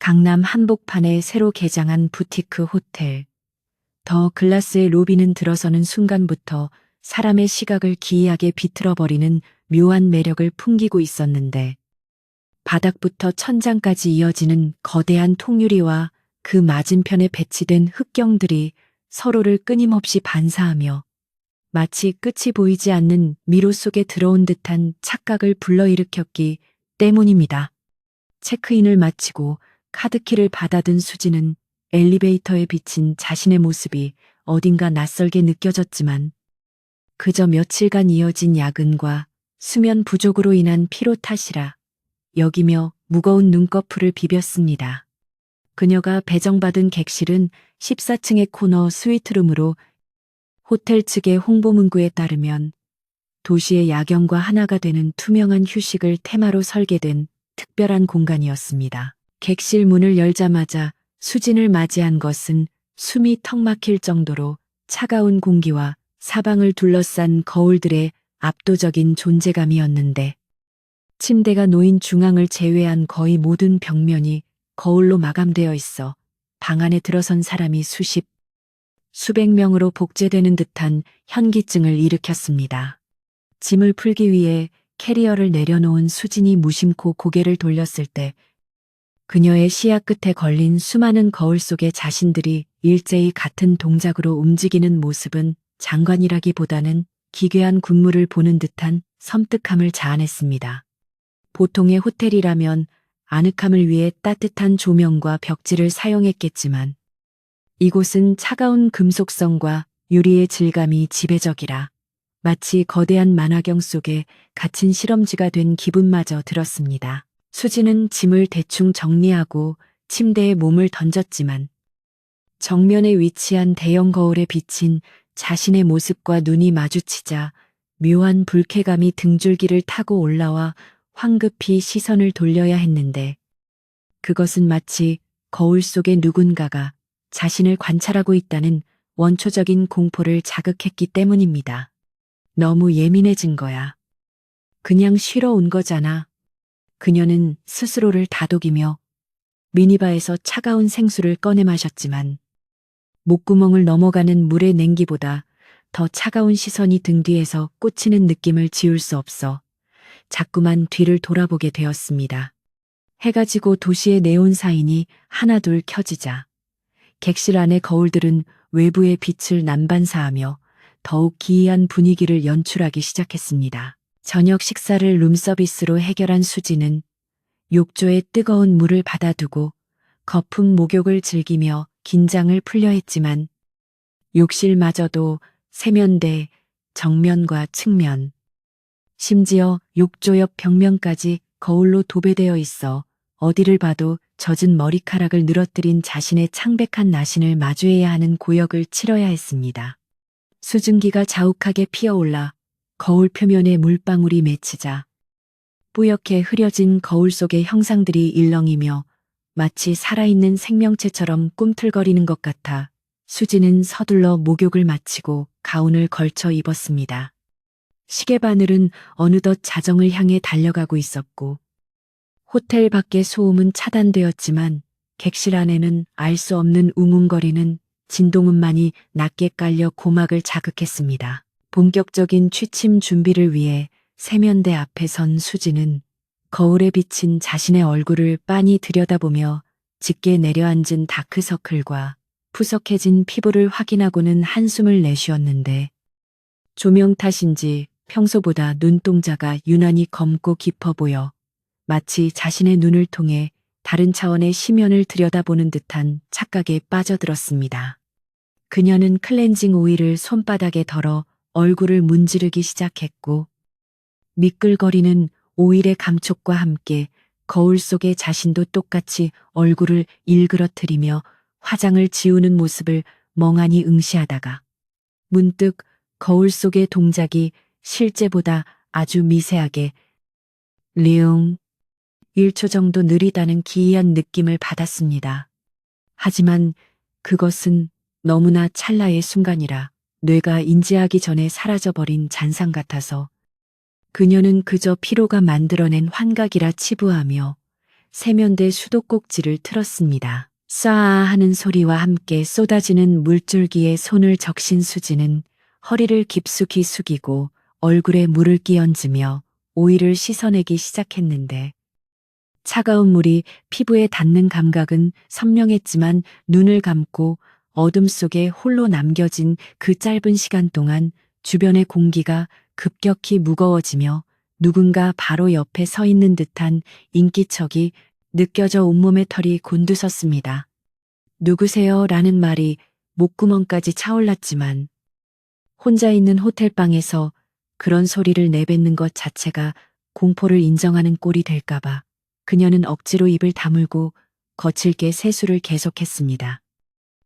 강남 한복판에 새로 개장한 부티크 호텔. 더 글라스의 로비는 들어서는 순간부터 사람의 시각을 기이하게 비틀어버리는 묘한 매력을 풍기고 있었는데, 바닥부터 천장까지 이어지는 거대한 통유리와 그 맞은편에 배치된 흙경들이 서로를 끊임없이 반사하며 마치 끝이 보이지 않는 미로 속에 들어온 듯한 착각을 불러일으켰기 때문입니다. 체크인을 마치고 카드키를 받아든 수지는 엘리베이터에 비친 자신의 모습이 어딘가 낯설게 느껴졌지만, 그저 며칠간 이어진 야근과 수면 부족으로 인한 피로 탓이라 여기며 무거운 눈꺼풀을 비볐습니다. 그녀가 배정받은 객실은 14층의 코너 스위트룸으로, 호텔 측의 홍보 문구에 따르면 도시의 야경과 하나가 되는 투명한 휴식을 테마로 설계된 특별한 공간이었습니다. 객실 문을 열자마자 수진을 맞이한 것은 숨이 턱 막힐 정도로 차가운 공기와 사방을 둘러싼 거울들의 압도적인 존재감이었는데, 침대가 놓인 중앙을 제외한 거의 모든 벽면이 거울로 마감되어 있어 방 안에 들어선 사람이 수백 명으로 복제되는 듯한 현기증을 일으켰습니다. 짐을 풀기 위해 캐리어를 내려놓은 수진이 무심코 고개를 돌렸을 때, 그녀의 시야 끝에 걸린 수많은 거울 속의 자신들이 일제히 같은 동작으로 움직이는 모습은 장관이라기보다는 기괴한 군무를 보는 듯한 섬뜩함을 자아냈습니다. 보통의 호텔이라면 아늑함을 위해 따뜻한 조명과 벽지를 사용했겠지만, 이곳은 차가운 금속성과 유리의 질감이 지배적이라 마치 거대한 만화경 속에 갇힌 실험지가 된 기분마저 들었습니다. 수지는 짐을 대충 정리하고 침대에 몸을 던졌지만, 정면에 위치한 대형 거울에 비친 자신의 모습과 눈이 마주치자 묘한 불쾌감이 등줄기를 타고 올라와 황급히 시선을 돌려야 했는데, 그것은 마치 거울 속의 누군가가 자신을 관찰하고 있다는 원초적인 공포를 자극했기 때문입니다. 너무 예민해진 거야. 그냥 쉬러 온 거잖아. 그녀는 스스로를 다독이며 미니바에서 차가운 생수를 꺼내 마셨지만, 목구멍을 넘어가는 물의 냉기보다 더 차가운 시선이 등 뒤에서 꽂히는 느낌을 지울 수 없어 자꾸만 뒤를 돌아보게 되었습니다. 해가 지고 도시의 네온 사인이 하나둘 켜지자 객실 안의 거울들은 외부의 빛을 난반사하며 더욱 기이한 분위기를 연출하기 시작했습니다. 저녁 식사를 룸서비스로 해결한 수지는 욕조에 뜨거운 물을 받아두고 거품 목욕을 즐기며 긴장을 풀려 했지만, 욕실마저도 세면대, 정면과 측면, 심지어 욕조 옆 벽면까지 거울로 도배되어 있어 어디를 봐도 젖은 머리카락을 늘어뜨린 자신의 창백한 나신을 마주해야 하는 고역을 치러야 했습니다. 수증기가 자욱하게 피어올라 거울 표면에 물방울이 맺히자 뿌옇게 흐려진 거울 속의 형상들이 일렁이며 마치 살아있는 생명체처럼 꿈틀거리는 것 같아 수지는 서둘러 목욕을 마치고 가운을 걸쳐 입었습니다. 시계바늘은 어느덧 자정을 향해 달려가고 있었고, 호텔 밖의 소음은 차단되었지만 객실 안에는 알 수 없는 웅웅거리는 진동음만이 낮게 깔려 고막을 자극했습니다. 본격적인 취침 준비를 위해 세면대 앞에 선 수지는 거울에 비친 자신의 얼굴을 빤히 들여다보며 짙게 내려앉은 다크서클과 푸석해진 피부를 확인하고는 한숨을 내쉬었는데, 조명 탓인지 평소보다 눈동자가 유난히 검고 깊어 보여 마치 자신의 눈을 통해 다른 차원의 심연을 들여다보는 듯한 착각에 빠져들었습니다. 그녀는 클렌징 오일을 손바닥에 덜어 얼굴을 문지르기 시작했고, 미끌거리는 오일의 감촉과 함께 거울 속의 자신도 똑같이 얼굴을 일그러뜨리며 화장을 지우는 모습을 멍하니 응시하다가 문득 거울 속의 동작이 실제보다 아주 미세하게 리응 1초 정도 느리다는 기이한 느낌을 받았습니다. 하지만 그것은 너무나 찰나의 순간이라 뇌가 인지하기 전에 사라져버린 잔상 같아서 그녀는 그저 피로가 만들어낸 환각이라 치부하며 세면대 수도꼭지를 틀었습니다. 쏴 하는 소리와 함께 쏟아지는 물줄기에 손을 적신 수지는 허리를 깊숙이 숙이고 얼굴에 물을 끼얹으며 오이를 씻어내기 시작했는데 차가운 물이 피부에 닿는 감각은 선명했지만 눈을 감고 어둠 속에 홀로 남겨진 그 짧은 시간 동안 주변의 공기가 급격히 무거워지며 누군가 바로 옆에 서 있는 듯한 인기척이 느껴져 온몸의 털이 곤두섰습니다. 누구세요? 라는 말이 목구멍까지 차올랐지만 혼자 있는 호텔방에서 그런 소리를 내뱉는 것 자체가 공포를 인정하는 꼴이 될까봐 그녀는 억지로 입을 다물고 거칠게 세수를 계속했습니다.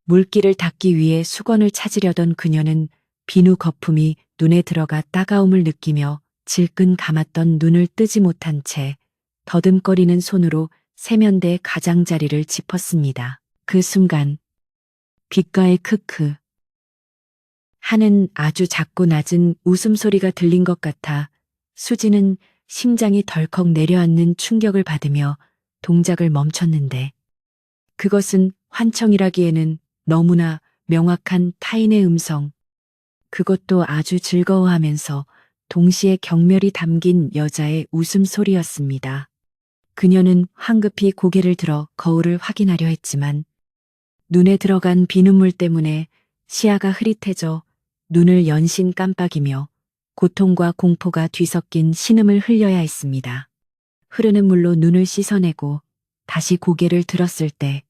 물기를 닦기 위해 수건을 찾으려던 그녀는 비누 거품이 눈에 들어가 따가움을 느끼며 질끈 감았던 눈을 뜨지 못한 채 더듬거리는 손으로 세면대 가장자리를 짚었습니다. 그 순간 귓가에 크크 하는 아주 작고 낮은 웃음소리가 들린 것 같아 수지는 심장이 덜컥 내려앉는 충격을 받으며 동작을 멈췄는데 그것은 환청이라기에는 너무나 명확한 타인의 음성, 그것도 아주 즐거워하면서 동시에 경멸이 담긴 여자의 웃음소리였습니다. 그녀는 황급히 고개를 들어 거울을 확인하려 했지만 눈에 들어간 비눗물 때문에 시야가 흐릿해져 눈을 연신 깜빡이며 고통과 공포가 뒤섞인 신음을 흘려야 했습니다. 흐르는 물로 눈을 씻어내고 다시 고개를 들었을 때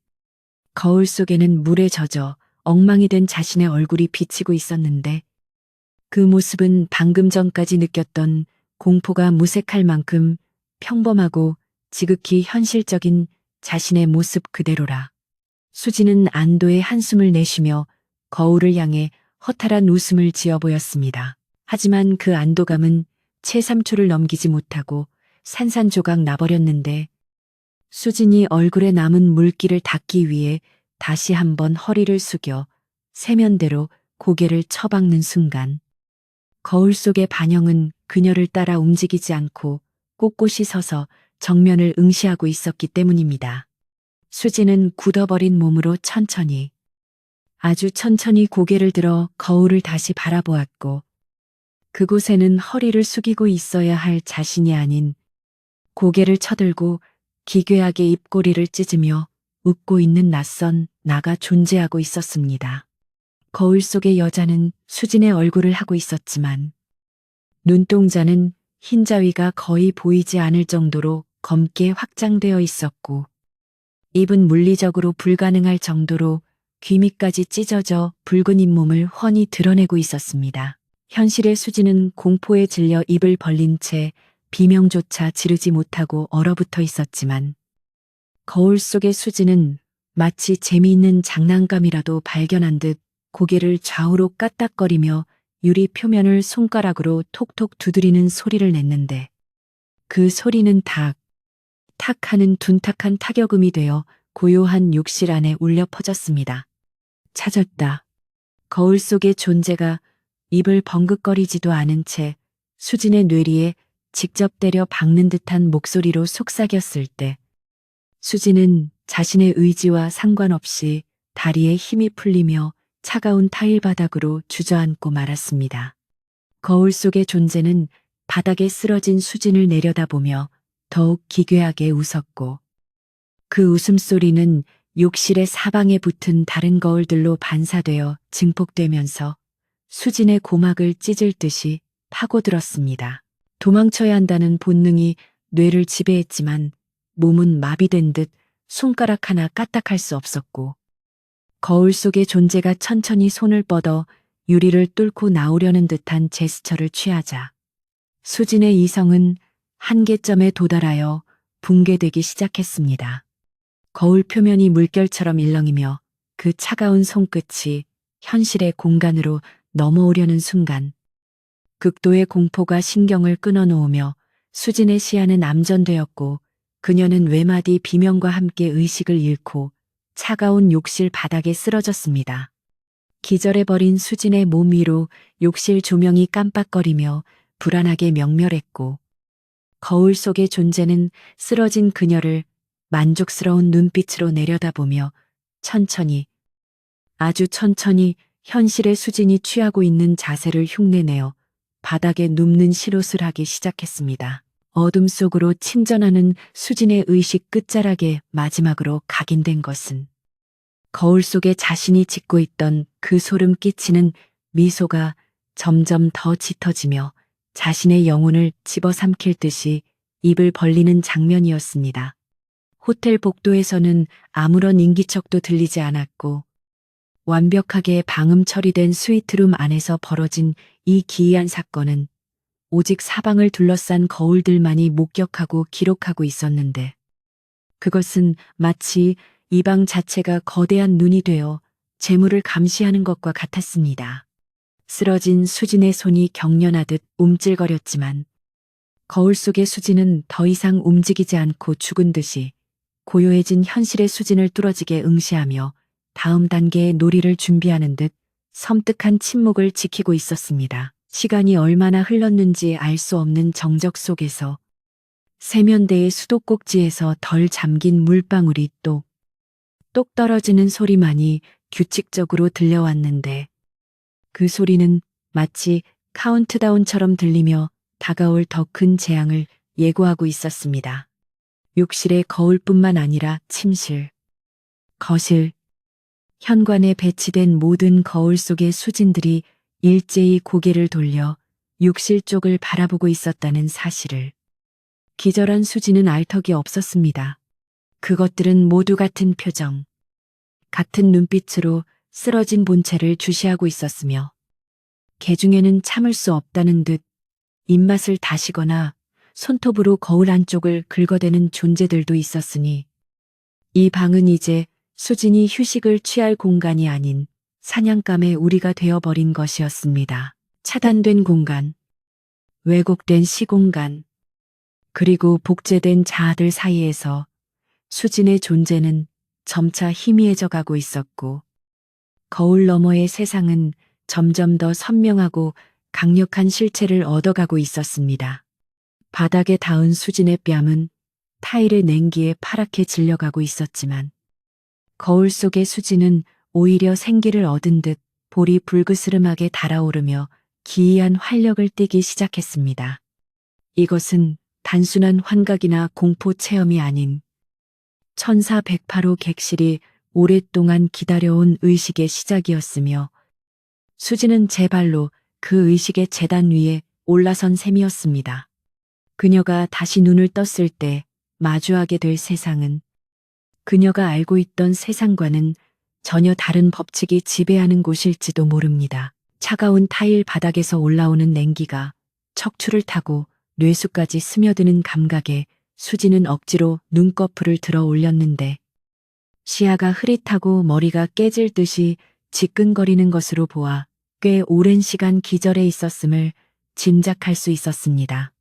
거울 속에는 물에 젖어 엉망이 된 자신의 얼굴이 비치고 있었는데 그 모습은 방금 전까지 느꼈던 공포가 무색할 만큼 평범하고 지극히 현실적인 자신의 모습 그대로라. 수지는 안도의 한숨을 내쉬며 거울을 향해 허탈한 웃음을 지어 보였습니다. 하지만 그 안도감은 채 3초를 넘기지 못하고 산산조각 나버렸는데 수진이 얼굴에 남은 물기를 닦기 위해 다시 한번 허리를 숙여 세면대로 고개를 처박는 순간 거울 속의 반영은 그녀를 따라 움직이지 않고 꼿꼿이 서서 정면을 응시하고 있었기 때문입니다. 수지는 굳어버린 몸으로 천천히, 아주 천천히 고개를 들어 거울을 다시 바라보았고 그곳에는 허리를 숙이고 있어야 할 자신이 아닌 고개를 쳐들고 기괴하게 입꼬리를 찢으며 웃고 있는 낯선 나가 존재하고 있었습니다. 거울 속의 여자는 수진의 얼굴을 하고 있었지만 눈동자는 흰자위가 거의 보이지 않을 정도로 검게 확장되어 있었고 입은 물리적으로 불가능할 정도로 귀 밑까지 찢어져 붉은 잇몸을 훤히 드러내고 있었습니다. 현실의 수지는 공포에 질려 입을 벌린 채 비명조차 지르지 못하고 얼어붙어 있었지만 거울 속의 수지는 마치 재미있는 장난감이라도 발견한 듯 고개를 좌우로 까딱거리며 유리 표면을 손가락으로 톡톡 두드리는 소리를 냈는데 그 소리는 탁 하는 둔탁한 타격음이 되어 고요한 욕실 안에 울려 퍼졌습니다. 찾았다. 거울 속의 존재가 입을 벙긋거리지도 않은 채 수진의 뇌리에 직접 때려 박는 듯한 목소리로 속삭였을 때 수진은 자신의 의지와 상관없이 다리에 힘이 풀리며 차가운 타일 바닥으로 주저앉고 말았습니다. 거울 속의 존재는 바닥에 쓰러진 수진을 내려다보며 더욱 기괴하게 웃었고 그 웃음소리는 욕실의 사방에 붙은 다른 거울들로 반사되어 증폭되면서 수진의 고막을 찢을 듯이 파고들었습니다. 도망쳐야 한다는 본능이 뇌를 지배했지만 몸은 마비된 듯 손가락 하나 까딱할 수 없었고 거울 속의 존재가 천천히 손을 뻗어 유리를 뚫고 나오려는 듯한 제스처를 취하자 수진의 이성은 한계점에 도달하여 붕괴되기 시작했습니다. 거울 표면이 물결처럼 일렁이며 그 차가운 손끝이 현실의 공간으로 넘어오려는 순간 극도의 공포가 신경을 끊어놓으며 수진의 시야는 암전되었고 그녀는 외마디 비명과 함께 의식을 잃고 차가운 욕실 바닥에 쓰러졌습니다. 기절해버린 수진의 몸 위로 욕실 조명이 깜빡거리며 불안하게 명멸했고 거울 속의 존재는 쓰러진 그녀를 만족스러운 눈빛으로 내려다보며 천천히, 아주 천천히 현실의 수진이 취하고 있는 자세를 흉내내어 바닥에 눕는 시롯을 하기 시작했습니다. 어둠 속으로 침전하는 수진의 의식 끝자락에 마지막으로 각인된 것은 거울 속에 자신이 짓고 있던 그 소름 끼치는 미소가 점점 더 짙어지며 자신의 영혼을 집어삼킬 듯이 입을 벌리는 장면이었습니다. 호텔 복도에서는 아무런 인기척도 들리지 않았고 완벽하게 방음 처리된 스위트룸 안에서 벌어진 이 기이한 사건은 오직 사방을 둘러싼 거울들만이 목격하고 기록하고 있었는데 그것은 마치 이 방 자체가 거대한 눈이 되어 재물을 감시하는 것과 같았습니다. 쓰러진 수진의 손이 경련하듯 움찔거렸지만 거울 속의 수진은 더 이상 움직이지 않고 죽은 듯이 고요해진 현실의 수진을 뚫어지게 응시하며 다음 단계의 놀이를 준비하는 듯 섬뜩한 침묵을 지키고 있었습니다. 시간이 얼마나 흘렀는지 알 수 없는 정적 속에서 세면대의 수도꼭지에서 덜 잠긴 물방울이 똑 떨어지는 소리만이 규칙적으로 들려왔는데 그 소리는 마치 카운트다운처럼 들리며 다가올 더 큰 재앙을 예고하고 있었습니다. 욕실의 거울뿐만 아니라 침실, 거실, 현관에 배치된 모든 거울 속의 수진들이 일제히 고개를 돌려 욕실 쪽을 바라보고 있었다는 사실을 기절한 수진은 알 턱이 없었습니다. 그것들은 모두 같은 표정, 같은 눈빛으로 쓰러진 본체를 주시하고 있었으며 개중에는 참을 수 없다는 듯 입맛을 다시거나 손톱으로 거울 안쪽을 긁어대는 존재들도 있었으니 이 방은 이제 수진이 휴식을 취할 공간이 아닌 사냥감의 우리가 되어버린 것이었습니다. 차단된 공간, 왜곡된 시공간, 그리고 복제된 자아들 사이에서 수진의 존재는 점차 희미해져 가고 있었고 거울 너머의 세상은 점점 더 선명하고 강력한 실체를 얻어가고 있었습니다. 바닥에 닿은 수진의 뺨은 타일의 냉기에 파랗게 질려가고 있었지만 거울 속의 수진은 오히려 생기를 얻은 듯 볼이 불그스름하게 달아오르며 기이한 활력을 띠기 시작했습니다. 이것은 단순한 환각이나 공포 체험이 아닌 천사 108호 객실이 오랫동안 기다려온 의식의 시작이었으며 수진은 제 발로 그 의식의 제단 위에 올라선 셈이었습니다. 그녀가 다시 눈을 떴을 때 마주하게 될 세상은 그녀가 알고 있던 세상과는 전혀 다른 법칙이 지배하는 곳일지도 모릅니다. 차가운 타일 바닥에서 올라오는 냉기가 척추를 타고 뇌수까지 스며드는 감각에 수지는 억지로 눈꺼풀을 들어 올렸는데 시야가 흐릿하고 머리가 깨질 듯이 지끈거리는 것으로 보아 꽤 오랜 시간 기절해 있었음을 짐작할 수 있었습니다.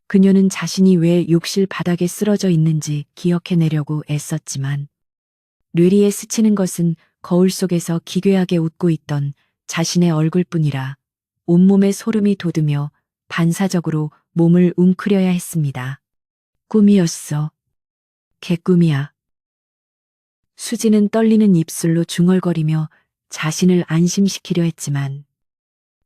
그녀는 자신이 왜 욕실 바닥에 쓰러져 있는지 기억해내려고 애썼지만 뇌리에 스치는 것은 거울 속에서 기괴하게 웃고 있던 자신의 얼굴뿐이라 온몸에 소름이 돋으며 반사적으로 몸을 웅크려야 했습니다. 꿈이었어. 개꿈이야. 수지는 떨리는 입술로 중얼거리며 자신을 안심시키려 했지만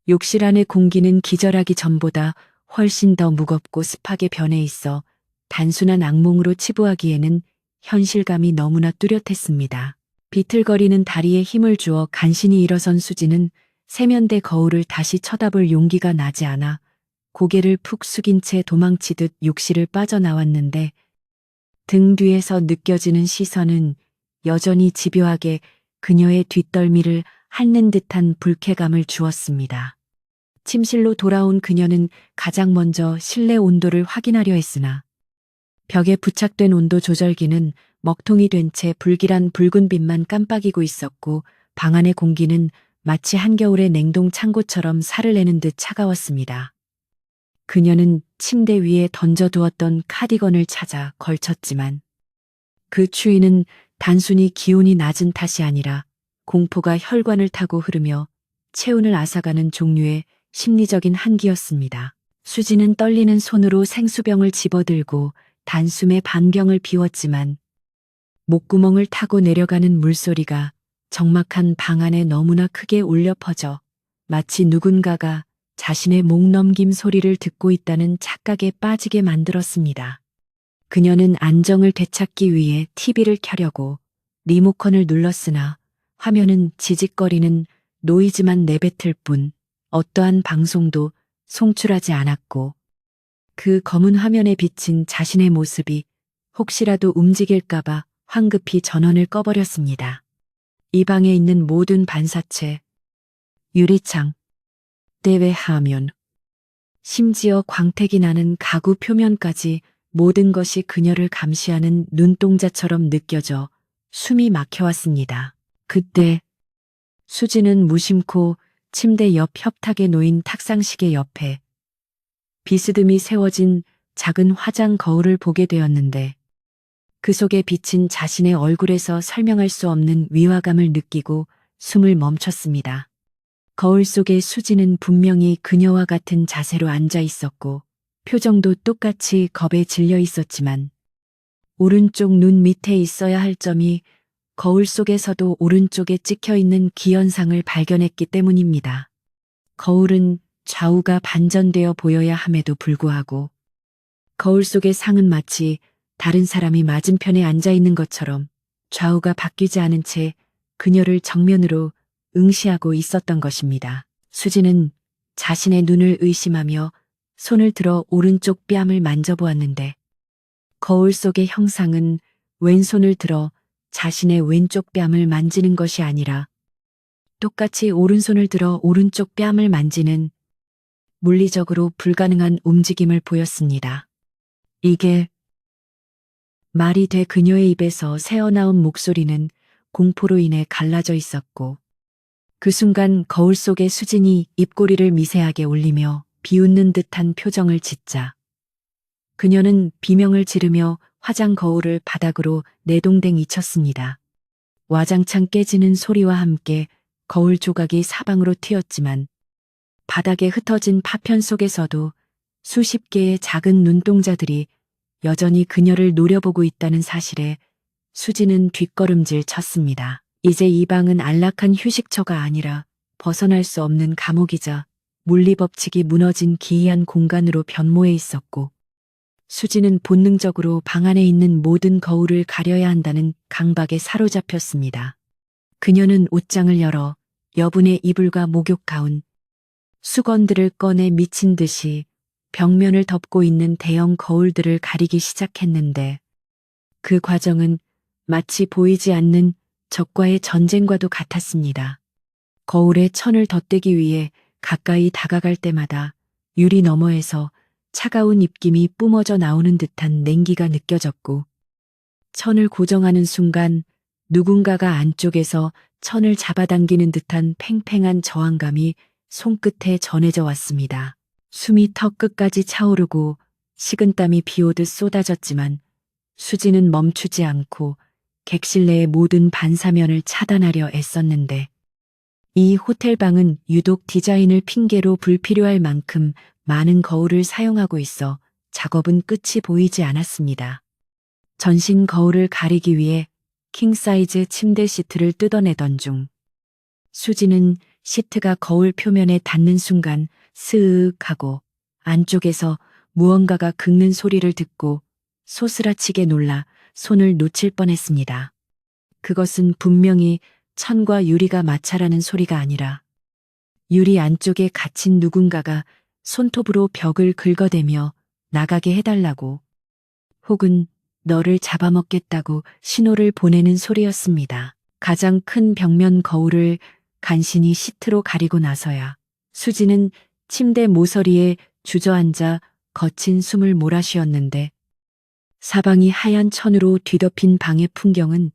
욕실 안의 공기는 기절하기 전보다 훨씬 더 무겁고 습하게 변해 있어 단순한 악몽으로 치부하기에는 현실감이 너무나 뚜렷했습니다. 비틀거리는 다리에 힘을 주어 간신히 일어선 수지는 세면대 거울을 다시 쳐다볼 용기가 나지 않아 고개를 푹 숙인 채 도망치듯 욕실을 빠져나왔는데 등 뒤에서 느껴지는 시선은 여전히 집요하게 그녀의 뒷덜미를 핥는 듯한 불쾌감을 주었습니다. 침실로 돌아온 그녀는 가장 먼저 실내 온도를 확인하려 했으나 벽에 부착된 온도 조절기는 먹통이 된 채 불길한 붉은 빛만 깜빡이고 있었고 방 안의 공기는 마치 한겨울의 냉동 창고처럼 살을 내는 듯 차가웠습니다. 그녀는 침대 위에 던져두었던 카디건을 찾아 걸쳤지만 그 추위는 단순히 기온이 낮은 탓이 아니라 공포가 혈관을 타고 흐르며 체온을 앗아가는 종류의 심리적인 한기였습니다. 수지는 떨리는 손으로 생수병을 집어들고 단숨에 반 병을 비웠지만 목구멍을 타고 내려가는 물소리가 적막한 방 안에 너무나 크게 울려 퍼져 마치 누군가가 자신의 목 넘김 소리를 듣고 있다는 착각에 빠지게 만들었습니다. 그녀는 안정을 되찾기 위해 TV를 켜려고 리모컨을 눌렀으나 화면은 지직거리는 노이즈만 내뱉을 뿐 어떠한 방송도 송출하지 않았고 그 검은 화면에 비친 자신의 모습이 혹시라도 움직일까봐 황급히 전원을 꺼버렸습니다. 이 방에 있는 모든 반사체, 유리창, 대외 화면, 심지어 광택이 나는 가구 표면까지 모든 것이 그녀를 감시하는 눈동자처럼 느껴져 숨이 막혀왔습니다. 그때 수지는 무심코 침대 옆 협탁에 놓인 탁상시계 옆에 비스듬히 세워진 작은 화장 거울을 보게 되었는데 그 속에 비친 자신의 얼굴에서 설명할 수 없는 위화감을 느끼고 숨을 멈췄습니다. 거울 속의 수지는 분명히 그녀와 같은 자세로 앉아 있었고 표정도 똑같이 겁에 질려 있었지만 오른쪽 눈 밑에 있어야 할 점이 거울 속에서도 오른쪽에 찍혀 있는 기현상을 발견했기 때문입니다. 거울은 좌우가 반전되어 보여야 함에도 불구하고 거울 속의 상은 마치 다른 사람이 맞은편에 앉아 있는 것처럼 좌우가 바뀌지 않은 채 그녀를 정면으로 응시하고 있었던 것입니다. 수지는 자신의 눈을 의심하며 손을 들어 오른쪽 뺨을 만져보았는데 거울 속의 형상은 왼손을 들어 자신의 왼쪽 뺨을 만지는 것이 아니라 똑같이 오른손을 들어 오른쪽 뺨을 만지는 물리적으로 불가능한 움직임을 보였습니다. 이게 말이 돼 그녀의 입에서 새어나온 목소리는 공포로 인해 갈라져 있었고 그 순간 거울 속의 수진이 입꼬리를 미세하게 올리며 비웃는 듯한 표정을 짓자 그녀는 비명을 지르며 화장 거울을 바닥으로 내동댕이 쳤습니다. 와장창 깨지는 소리와 함께 거울 조각이 사방으로 튀었지만 바닥에 흩어진 파편 속에서도 수십 개의 작은 눈동자들이 여전히 그녀를 노려보고 있다는 사실에 수지는 뒷걸음질 쳤습니다. 이제 이 방은 안락한 휴식처가 아니라 벗어날 수 없는 감옥이자 물리법칙이 무너진 기이한 공간으로 변모해 있었고 수지는 본능적으로 방 안에 있는 모든 거울을 가려야 한다는 강박에 사로잡혔습니다. 그녀는 옷장을 열어 여분의 이불과 목욕 가운, 수건들을 꺼내 미친 듯이 벽면을 덮고 있는 대형 거울들을 가리기 시작했는데 그 과정은 마치 보이지 않는 적과의 전쟁과도 같았습니다. 거울에 천을 덧대기 위해 가까이 다가갈 때마다 유리 너머에서 차가운 입김이 뿜어져 나오는 듯한 냉기가 느껴졌고 천을 고정하는 순간 누군가가 안쪽에서 천을 잡아당기는 듯한 팽팽한 저항감이 손끝에 전해져 왔습니다. 숨이 턱 끝까지 차오르고 식은땀이 비오듯 쏟아졌지만 수지는 멈추지 않고 객실 내의 모든 반사면을 차단하려 애썼는데 이 호텔방은 유독 디자인을 핑계로 불필요할 만큼 많은 거울을 사용하고 있어 작업은 끝이 보이지 않았습니다. 전신 거울을 가리기 위해 킹사이즈 침대 시트를 뜯어내던 중 수지는 시트가 거울 표면에 닿는 순간 스윽 하고 안쪽에서 무언가가 긁는 소리를 듣고 소스라치게 놀라 손을 놓칠 뻔했습니다. 그것은 분명히 천과 유리가 마찰하는 소리가 아니라 유리 안쪽에 갇힌 누군가가 손톱으로 벽을 긁어대며 나가게 해달라고 혹은 너를 잡아먹겠다고 신호를 보내는 소리였습니다. 가장 큰 벽면 거울을 간신히 시트로 가리고 나서야 수지는 침대 모서리에 주저앉아 거친 숨을 몰아쉬었는데 사방이 하얀 천으로 뒤덮인 방의 풍경은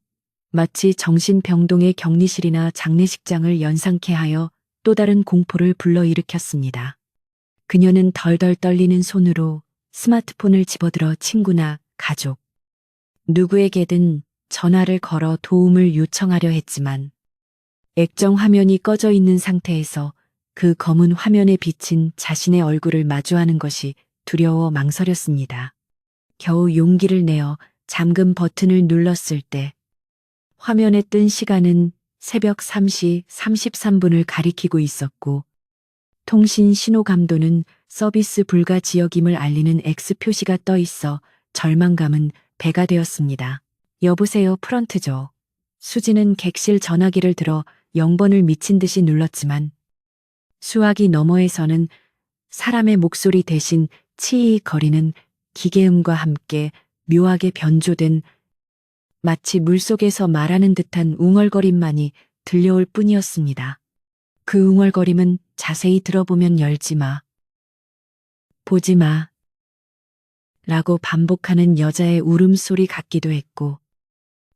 마치 정신병동의 격리실이나 장례식장을 연상케 하여 또 다른 공포를 불러일으켰습니다. 그녀는 덜덜 떨리는 손으로 스마트폰을 집어들어 친구나 가족, 누구에게든 전화를 걸어 도움을 요청하려 했지만 액정 화면이 꺼져 있는 상태에서 그 검은 화면에 비친 자신의 얼굴을 마주하는 것이 두려워 망설였습니다. 겨우 용기를 내어 잠금 버튼을 눌렀을 때 화면에 뜬 시간은 새벽 3시 33분을 가리키고 있었고 통신 신호 감도는 서비스 불가 지역임을 알리는 X 표시가 떠 있어 절망감은 배가 되었습니다. 여보세요, 프런트죠. 수지는 객실 전화기를 들어 0번을 미친 듯이 눌렀지만 수화기 너머에서는 사람의 목소리 대신 치익 거리는 기계음과 함께 묘하게 변조된 마치 물속에서 말하는 듯한 웅얼거림만이 들려올 뿐이었습니다. 그 웅얼거림은 자세히 들어보면 열지 마, 보지 마, 라고 반복하는 여자의 울음소리 같기도 했고,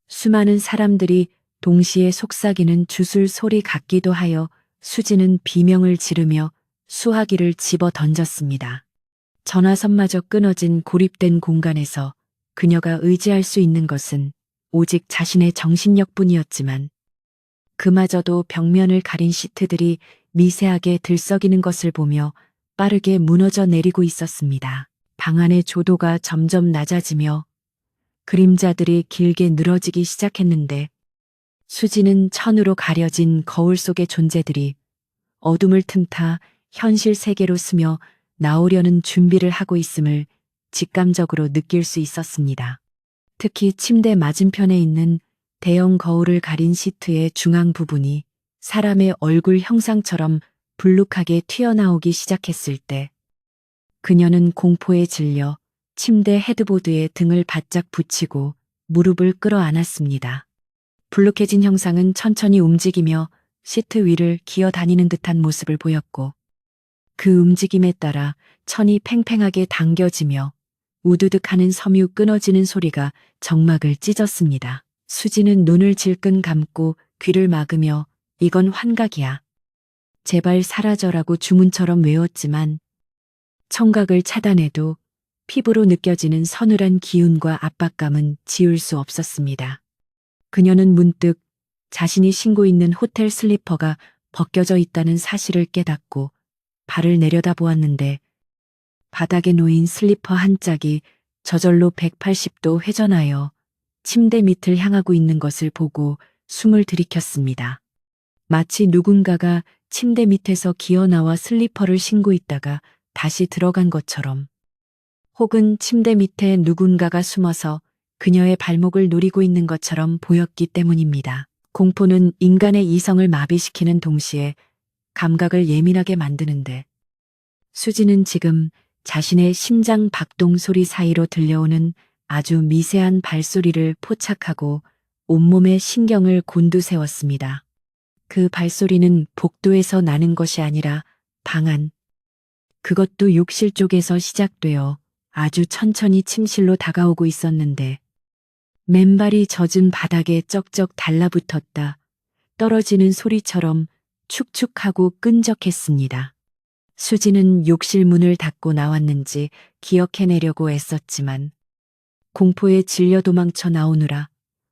수많은 사람들이 동시에 속삭이는 주술 소리 같기도 하여 수지는 비명을 지르며 수화기를 집어 던졌습니다. 전화선마저 끊어진 고립된 공간에서 그녀가 의지할 수 있는 것은 오직 자신의 정신력뿐이었지만 그마저도 벽면을 가린 시트들이 미세하게 들썩이는 것을 보며 빠르게 무너져 내리고 있었습니다. 방 안의 조도가 점점 낮아지며 그림자들이 길게 늘어지기 시작했는데 수지는 천으로 가려진 거울 속의 존재들이 어둠을 틈타 현실 세계로 스며 나오려는 준비를 하고 있음을 직감적으로 느낄 수 있었습니다. 특히 침대 맞은편에 있는 대형 거울을 가린 시트의 중앙 부분이 사람의 얼굴 형상처럼 불룩하게 튀어나오기 시작했을 때 그녀는 공포에 질려 침대 헤드보드에 등을 바짝 붙이고 무릎을 끌어안았습니다. 불룩해진 형상은 천천히 움직이며 시트 위를 기어다니는 듯한 모습을 보였고 그 움직임에 따라 천이 팽팽하게 당겨지며 우두둑하는 섬유 끊어지는 소리가 정막을 찢었습니다. 수지는 눈을 질끈 감고 귀를 막으며 이건 환각이야. 제발 사라져라고 주문처럼 외웠지만 청각을 차단해도 피부로 느껴지는 서늘한 기운과 압박감은 지울 수 없었습니다. 그녀는 문득 자신이 신고 있는 호텔 슬리퍼가 벗겨져 있다는 사실을 깨닫고 발을 내려다보았는데 바닥에 놓인 슬리퍼 한 짝이 저절로 180도 회전하여 침대 밑을 향하고 있는 것을 보고 숨을 들이켰습니다. 마치 누군가가 침대 밑에서 기어나와 슬리퍼를 신고 있다가 다시 들어간 것처럼, 혹은 침대 밑에 누군가가 숨어서 그녀의 발목을 노리고 있는 것처럼 보였기 때문입니다. 공포는 인간의 이성을 마비시키는 동시에 감각을 예민하게 만드는데 수지는 지금 자신의 심장 박동 소리 사이로 들려오는 아주 미세한 발소리를 포착하고 온몸의 신경을 곤두세웠습니다. 그 발소리는 복도에서 나는 것이 아니라 방 안, 그것도 욕실 쪽에서 시작되어 아주 천천히 침실로 다가오고 있었는데 맨발이 젖은 바닥에 쩍쩍 달라붙었다 떨어지는 소리처럼 축축하고 끈적했습니다. 수지는 욕실 문을 닫고 나왔는지 기억해내려고 애썼지만 공포에 질려 도망쳐 나오느라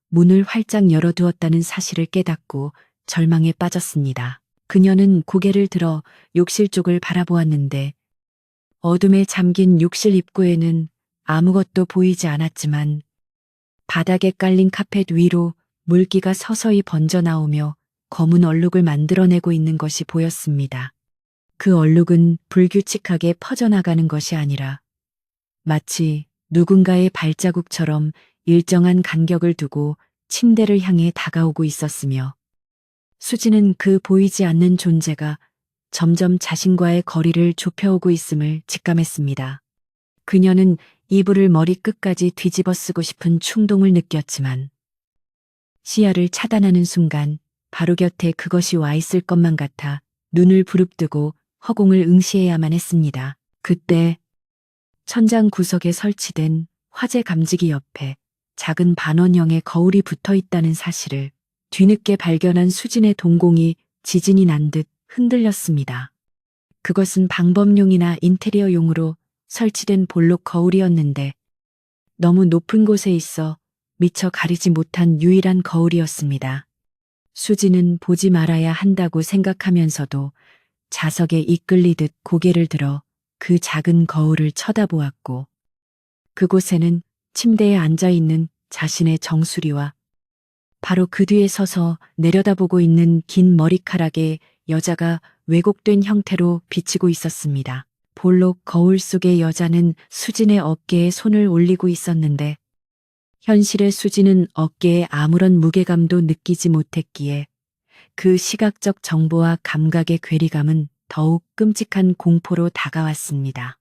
문을 활짝 열어두었다는 사실을 깨닫고 절망에 빠졌습니다. 그녀는 고개를 들어 욕실 쪽을 바라보았는데 어둠에 잠긴 욕실 입구에는 아무것도 보이지 않았지만 바닥에 깔린 카펫 위로 물기가 서서히 번져 나오며 검은 얼룩을 만들어내고 있는 것이 보였습니다. 그 얼룩은 불규칙하게 퍼져나가는 것이 아니라 마치 누군가의 발자국처럼 일정한 간격을 두고 침대를 향해 다가오고 있었으며 수지는 그 보이지 않는 존재가 점점 자신과의 거리를 좁혀오고 있음을 직감했습니다. 그녀는 이불을 머리끝까지 뒤집어 쓰고 싶은 충동을 느꼈지만 시야를 차단하는 순간 바로 곁에 그것이 와 있을 것만 같아 눈을 부릅뜨고 허공을 응시해야만 했습니다. 그때 천장 구석에 설치된 화재 감지기 옆에 작은 반원형의 거울이 붙어 있다는 사실을 뒤늦게 발견한 수진의 동공이 지진이 난 듯 흔들렸습니다. 그것은 방범용이나 인테리어용으로 설치된 볼록 거울이었는데 너무 높은 곳에 있어 미처 가리지 못한 유일한 거울이었습니다. 수지는 보지 말아야 한다고 생각하면서도 자석에 이끌리듯 고개를 들어 그 작은 거울을 쳐다보았고 그곳에는 침대에 앉아있는 자신의 정수리와 바로 그 뒤에 서서 내려다보고 있는 긴 머리카락에 여자가 왜곡된 형태로 비치고 있었습니다. 볼록 거울 속의 여자는 수진의 어깨에 손을 올리고 있었는데 현실의 수진은 어깨에 아무런 무게감도 느끼지 못했기에 그 시각적 정보와 감각의 괴리감은 더욱 끔찍한 공포로 다가왔습니다.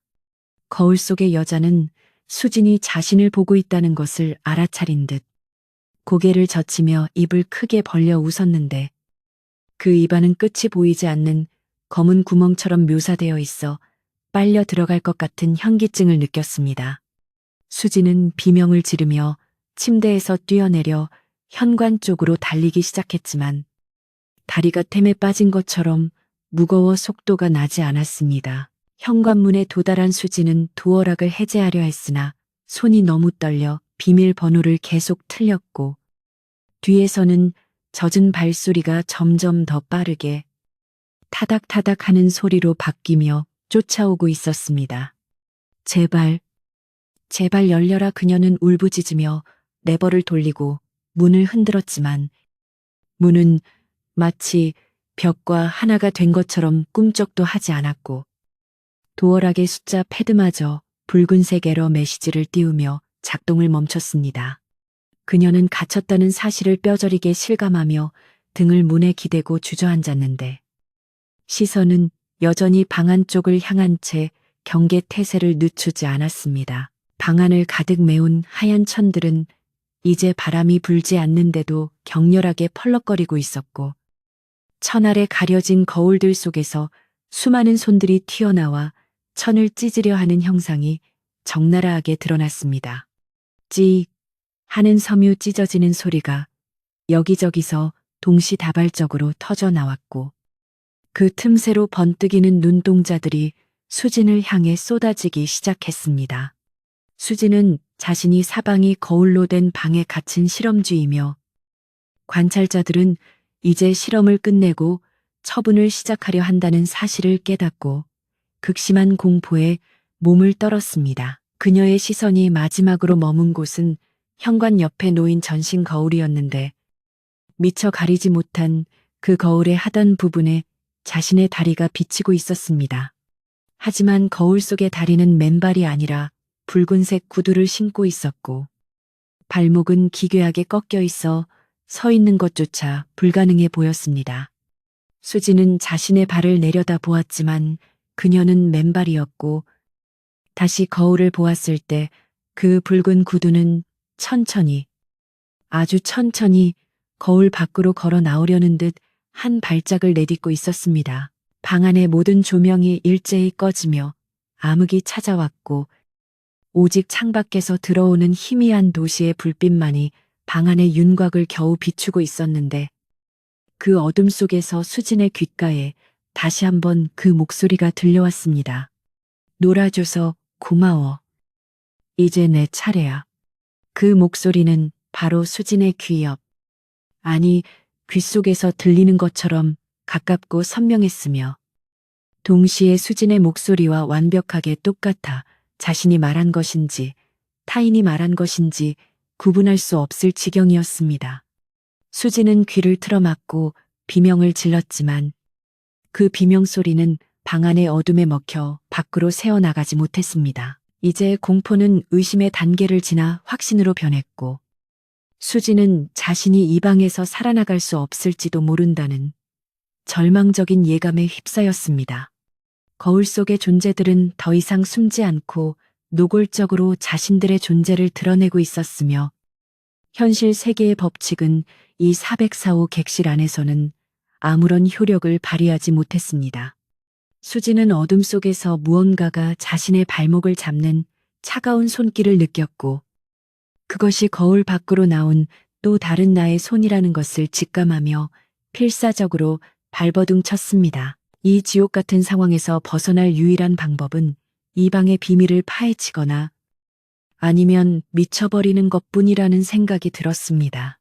거울 속의 여자는 수진이 자신을 보고 있다는 것을 알아차린 듯 고개를 젖히며 입을 크게 벌려 웃었는데 그 입안은 끝이 보이지 않는 검은 구멍처럼 묘사되어 있어 빨려 들어갈 것 같은 현기증을 느꼈습니다. 수진은 비명을 지르며 침대에서 뛰어내려 현관 쪽으로 달리기 시작했지만 다리가 템에 빠진 것처럼 무거워 속도가 나지 않았습니다. 현관문에 도달한 수진은 도어락을 해제하려 했으나 손이 너무 떨려 비밀번호를 계속 틀렸고 뒤에서는 젖은 발소리가 점점 더 빠르게 타닥타닥 하는 소리로 바뀌며 쫓아오고 있었습니다. 제발, 제발 열려라. 그녀는 울부짖으며 레버를 돌리고 문을 흔들었지만 문은 마치 벽과 하나가 된 것처럼 꿈쩍도 하지 않았고 도어락의 숫자 패드마저 붉은색 에러 메시지를 띄우며 작동을 멈췄습니다. 그녀는 갇혔다는 사실을 뼈저리게 실감하며 등을 문에 기대고 주저앉았는데 시선은 여전히 방 안쪽을 향한 채 경계 태세를 늦추지 않았습니다. 방 안을 가득 메운 하얀 천들은 이제 바람이 불지 않는데도 격렬하게 펄럭거리고 있었고 천 아래 가려진 거울들 속에서 수많은 손들이 튀어나와 천을 찢으려 하는 형상이 적나라하게 드러났습니다. 찌익 하는 섬유 찢어지는 소리가 여기저기서 동시다발적으로 터져 나왔고 그 틈새로 번뜩이는 눈동자들이 수진을 향해 쏟아지기 시작했습니다. 수진은 자신이 사방이 거울로 된 방에 갇힌 실험쥐이며 관찰자들은 이제 실험을 끝내고 처분을 시작하려 한다는 사실을 깨닫고 극심한 공포에 몸을 떨었습니다. 그녀의 시선이 마지막으로 머문 곳은 현관 옆에 놓인 전신 거울이었는데 미처 가리지 못한 그 거울의 하단 부분에 자신의 다리가 비치고 있었습니다. 하지만 거울 속의 다리는 맨발이 아니라 붉은색 구두를 신고 있었고 발목은 기괴하게 꺾여 있어 서 있는 것조차 불가능해 보였습니다. 수지는 자신의 발을 내려다 보았지만 그녀는 맨발이었고 다시 거울을 보았을 때 그 붉은 구두는 천천히, 아주 천천히 거울 밖으로 걸어 나오려는 듯 한 발짝을 내딛고 있었습니다. 방 안의 모든 조명이 일제히 꺼지며 암흑이 찾아왔고 오직 창밖에서 들어오는 희미한 도시의 불빛만이 방 안의 윤곽을 겨우 비추고 있었는데 그 어둠 속에서 수진의 귓가에 다시 한번 그 목소리가 들려왔습니다. 놀아줘서 고마워. 이제 내 차례야. 그 목소리는 바로 수진의 귀 옆, 아니 귓속에서 들리는 것처럼 가깝고 선명했으며 동시에 수진의 목소리와 완벽하게 똑같아 자신이 말한 것인지 타인이 말한 것인지 구분할 수 없을 지경이었습니다. 수진은 귀를 틀어막고 비명을 질렀지만 그 비명 소리는 방 안의 어둠에 먹혀 밖으로 새어나가지 못했습니다. 이제 공포는 의심의 단계를 지나 확신으로 변했고 수진은 자신이 이 방에서 살아나갈 수 없을지도 모른다는 절망적인 예감에 휩싸였습니다. 거울 속의 존재들은 더 이상 숨지 않고 노골적으로 자신들의 존재를 드러내고 있었으며 현실 세계의 법칙은 이 404호 객실 안에서는 아무런 효력을 발휘하지 못했습니다. 수지는 어둠 속에서 무언가가 자신의 발목을 잡는 차가운 손길을 느꼈고 그것이 거울 밖으로 나온 또 다른 나의 손이라는 것을 직감하며 필사적으로 발버둥 쳤습니다. 이 지옥 같은 상황에서 벗어날 유일한 방법은 이 방의 비밀을 파헤치거나 아니면 미쳐버리는 것뿐이라는 생각이 들었습니다.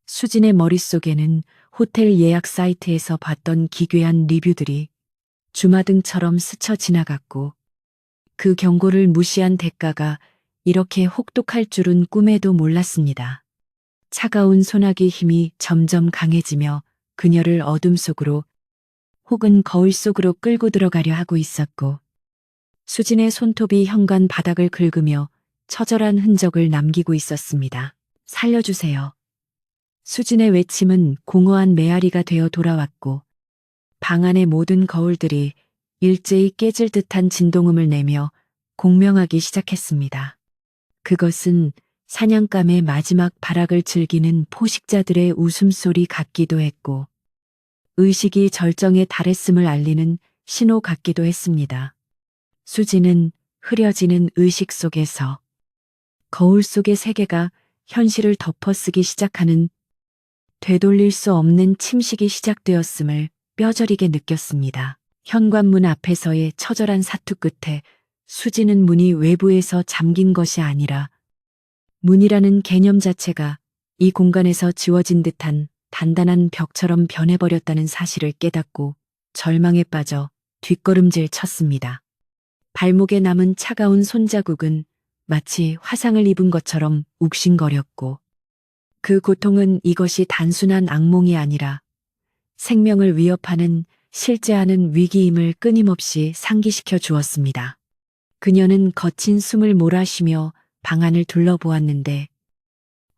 수진의 머릿속에는 호텔 예약 사이트에서 봤던 기괴한 리뷰들이 주마등처럼 스쳐 지나갔고 그 경고를 무시한 대가가 이렇게 혹독할 줄은 꿈에도 몰랐습니다. 차가운 소나기 힘이 점점 강해지며 그녀를 어둠 속으로 혹은 거울 속으로 끌고 들어가려 하고 있었고, 수진의 손톱이 현관 바닥을 긁으며 처절한 흔적을 남기고 있었습니다. 살려주세요. 수진의 외침은 공허한 메아리가 되어 돌아왔고, 방 안의 모든 거울들이 일제히 깨질 듯한 진동음을 내며 공명하기 시작했습니다. 그것은 사냥감의 마지막 발악을 즐기는 포식자들의 웃음소리 같기도 했고, 의식이 절정에 달했음을 알리는 신호 같기도 했습니다. 수지는 흐려지는 의식 속에서 거울 속의 세계가 현실을 덮어쓰기 시작하는, 되돌릴 수 없는 침식이 시작되었음을 뼈저리게 느꼈습니다. 현관문 앞에서의 처절한 사투 끝에 수지는 문이 외부에서 잠긴 것이 아니라 문이라는 개념 자체가 이 공간에서 지워진 듯한 단단한 벽처럼 변해버렸다는 사실을 깨닫고 절망에 빠져 뒷걸음질 쳤습니다. 발목에 남은 차가운 손자국은 마치 화상을 입은 것처럼 욱신거렸고, 그 고통은 이것이 단순한 악몽이 아니라 생명을 위협하는 실제하는 위기임을 끊임없이 상기시켜 주었습니다. 그녀는 거친 숨을 몰아쉬며 방 안을 둘러보았는데,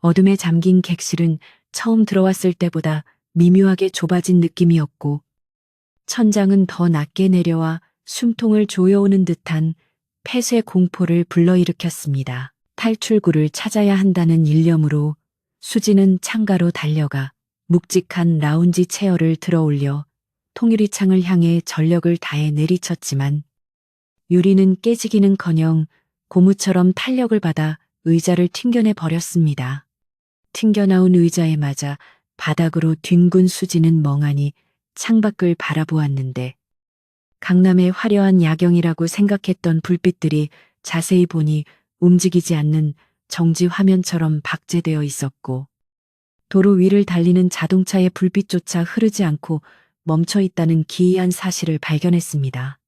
어둠에 잠긴 객실은 처음 들어왔을 때보다 미묘하게 좁아진 느낌이었고, 천장은 더 낮게 내려와 숨통을 조여오는 듯한 폐쇄 공포를 불러일으켰습니다. 탈출구를 찾아야 한다는 일념으로 수지는 창가로 달려가 묵직한 라운지 체어를 들어올려 통유리창을 향해 전력을 다해 내리쳤지만, 유리는 깨지기는커녕 고무처럼 탄력을 받아 의자를 튕겨내 버렸습니다. 튕겨나온 의자에 맞아 바닥으로 뒹군 수지는 멍하니 창밖을 바라보았는데, 강남의 화려한 야경이라고 생각했던 불빛들이 자세히 보니 움직이지 않는 정지 화면처럼 박제되어 있었고, 도로 위를 달리는 자동차의 불빛조차 흐르지 않고 멈춰 있다는 기이한 사실을 발견했습니다.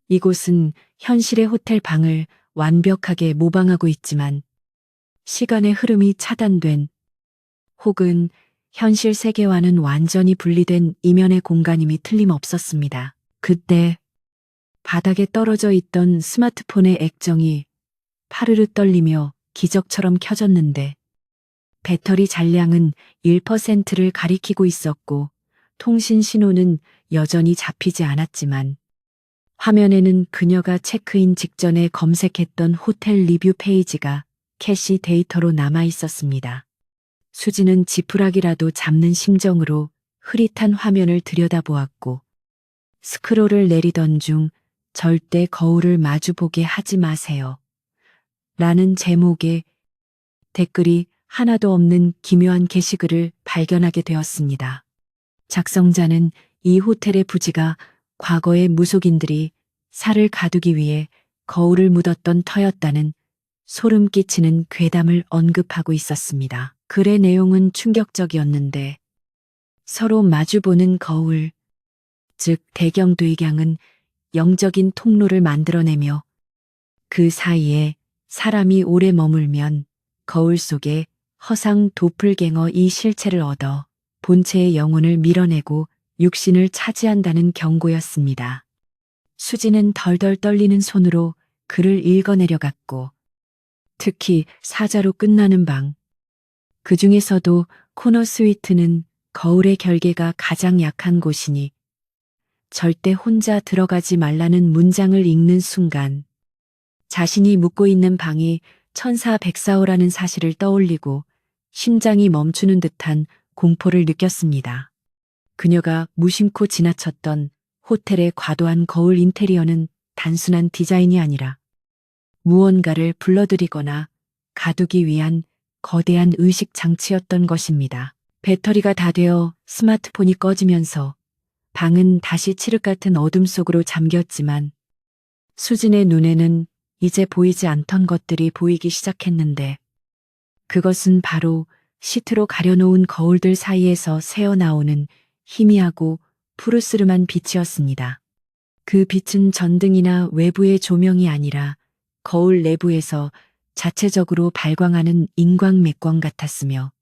이곳은 현실의 호텔 방을 완벽하게 모방하고 있지만, 시간의 흐름이 차단된, 혹은 현실 세계와는 완전히 분리된 이면의 공간임이 틀림없었습니다. 그때 바닥에 떨어져 있던 스마트폰의 액정이 파르르 떨리며 기적처럼 켜졌는데, 배터리 잔량은 1%를 가리키고 있었고 통신 신호는 여전히 잡히지 않았지만, 화면에는 그녀가 체크인 직전에 검색했던 호텔 리뷰 페이지가 캐시 데이터로 남아 있었습니다. 수지는 지푸라기라도 잡는 심정으로 흐릿한 화면을 들여다보았고, 스크롤을 내리던 중 절대 거울을 마주보게 하지 마세요 라는 제목의 댓글이 하나도 없는 기묘한 게시글을 발견하게 되었습니다. 작성자는 이 호텔의 부지가 과거의 무속인들이 살을 가두기 위해 거울을 묻었던 터였다는 소름 끼치는 괴담을 언급하고 있었습니다. 글의 내용은 충격적이었는데, 서로 마주보는 거울, 즉 대경두의경은 영적인 통로를 만들어내며, 그 사이에 사람이 오래 머물면 거울 속에 허상 도플갱어 이 실체를 얻어 본체의 영혼을 밀어내고 육신을 차지한다는 경고였습니다. 수지는 덜덜 떨리는 손으로 글을 읽어내려갔고, 특히 사자로 끝나는 방, 그 중에서도 코너 스위트는 거울의 결계가 가장 약한 곳이니 절대 혼자 들어가지 말라는 문장을 읽는 순간, 자신이 묵고 있는 방이 천사백사호라는 사실을 떠올리고 심장이 멈추는 듯한 공포를 느꼈습니다. 그녀가 무심코 지나쳤던 호텔의 과도한 거울 인테리어는 단순한 디자인이 아니라 무언가를 불러들이거나 가두기 위한 거대한 의식 장치였던 것입니다. 배터리가 다 되어 스마트폰이 꺼지면서 방은 다시 칠흑 같은 어둠 속으로 잠겼지만, 수진의 눈에는 이제 보이지 않던 것들이 보이기 시작했는데, 그것은 바로 시트로 가려놓은 거울들 사이에서 새어나오는 희미하고 푸르스름한 빛이었습니다. 그 빛은 전등이나 외부의 조명이 아니라 거울 내부에서 자체적으로 발광하는 인광 맥광 같았으며,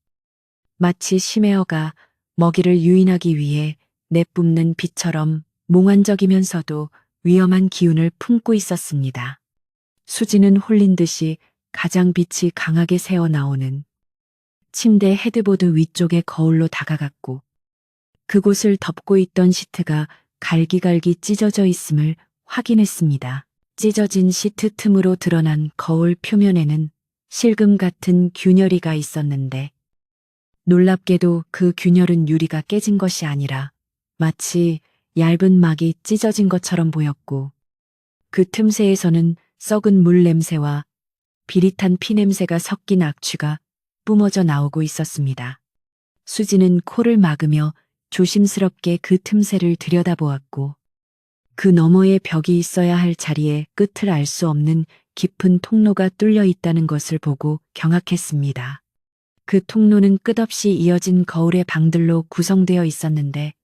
마치 심해어가 먹이를 유인하기 위해 내뿜는 빛처럼 몽환적이면서도 위험한 기운을 품고 있었습니다. 수지는 홀린 듯이 가장 빛이 강하게 새어나오는 침대 헤드보드 위쪽의 거울로 다가갔고 그곳을 덮고 있던 시트가 갈기갈기 찢어져 있음을 확인했습니다. 찢어진 시트 틈으로 드러난 거울 표면에는 실금 같은 균열이가 있었는데 놀랍게도 그 균열은 유리가 깨진 것이 아니라 마치 얇은 막이 찢어진 것처럼 보였고 그 틈새에서는 썩은 물 냄새와 비릿한 피 냄새가 섞인 악취가 뿜어져 나오고 있었습니다. 수지는 코를 막으며 조심스럽게 그 틈새를 들여다보았고 그 너머에 벽이 있어야 할 자리에 끝을 알 수 없는 깊은 통로가 뚫려 있다는 것을 보고 경악했습니다. 그 통로는 끝없이 이어진 거울의 방들로 구성되어 있었는데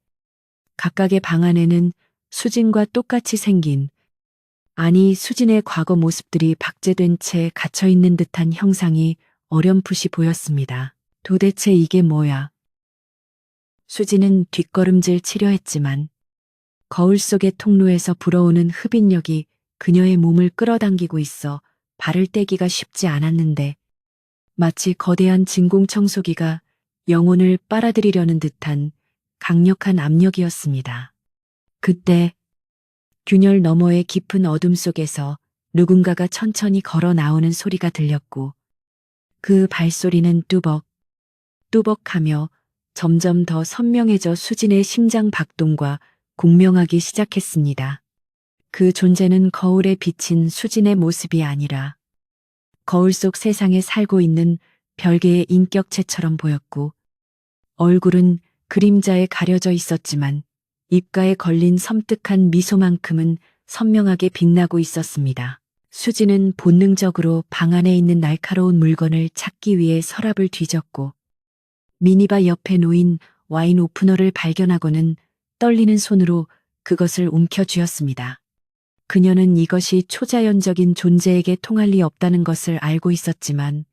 각각의 방 안에는 수진과 똑같이 생긴 아니 수진의 과거 모습들이 박제된 채 갇혀 있는 듯한 형상이 어렴풋이 보였습니다. 도대체 이게 뭐야? 수진은 뒷걸음질 치려 했지만 거울 속의 통로에서 불어오는 흡인력이 그녀의 몸을 끌어당기고 있어 발을 떼기가 쉽지 않았는데 마치 거대한 진공청소기가 영혼을 빨아들이려는 듯한 강력한 압력이었습니다. 그때 균열 너머의 깊은 어둠 속에서 누군가가 천천히 걸어 나오는 소리가 들렸고 그 발소리는 뚜벅, 뚜벅하며 점점 더 선명해져 수진의 심장 박동과 공명하기 시작했습니다. 그 존재는 거울에 비친 수진의 모습이 아니라 거울 속 세상에 살고 있는 별개의 인격체처럼 보였고 얼굴은 그림자에 가려져 있었지만 입가에 걸린 섬뜩한 미소만큼은 선명하게 빛나고 있었습니다. 수지는 본능적으로 방 안에 있는 날카로운 물건을 찾기 위해 서랍을 뒤졌고 미니바 옆에 놓인 와인 오프너를 발견하고는 떨리는 손으로 그것을 움켜쥐었습니다. 그녀는 이것이 초자연적인 존재에게 통할 리 없다는 것을 알고 있었지만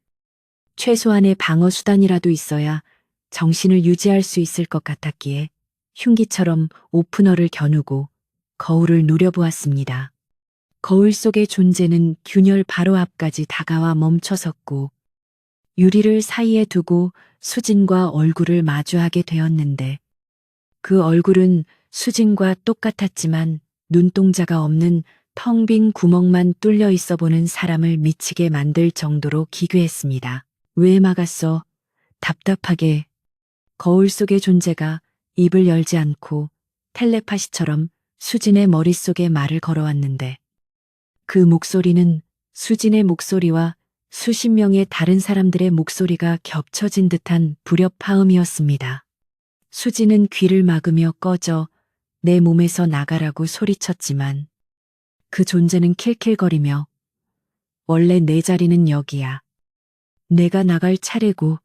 최소한의 방어 수단이라도 있어야 정신을 유지할 수 있을 것 같았기에 흉기처럼 오프너를 겨누고 거울을 노려보았습니다. 거울 속의 존재는 균열 바로 앞까지 다가와 멈춰섰고 유리를 사이에 두고 수진과 얼굴을 마주하게 되었는데 그 얼굴은 수진과 똑같았지만 눈동자가 없는 텅 빈 구멍만 뚫려 있어 보는 사람을 미치게 만들 정도로 기괴했습니다. 왜 막았어? 답답하게. 거울 속의 존재가 입을 열지 않고 텔레파시처럼 수진의 머릿속에 말을 걸어왔는데 그 목소리는 수진의 목소리와 수십 명의 다른 사람들의 목소리가 겹쳐진 듯한 불협화음이었습니다. 수진은 귀를 막으며 꺼져 내 몸에서 나가라고 소리쳤지만 그 존재는 킬킬거리며 원래 내 자리는 여기야. 내가 나갈 차례고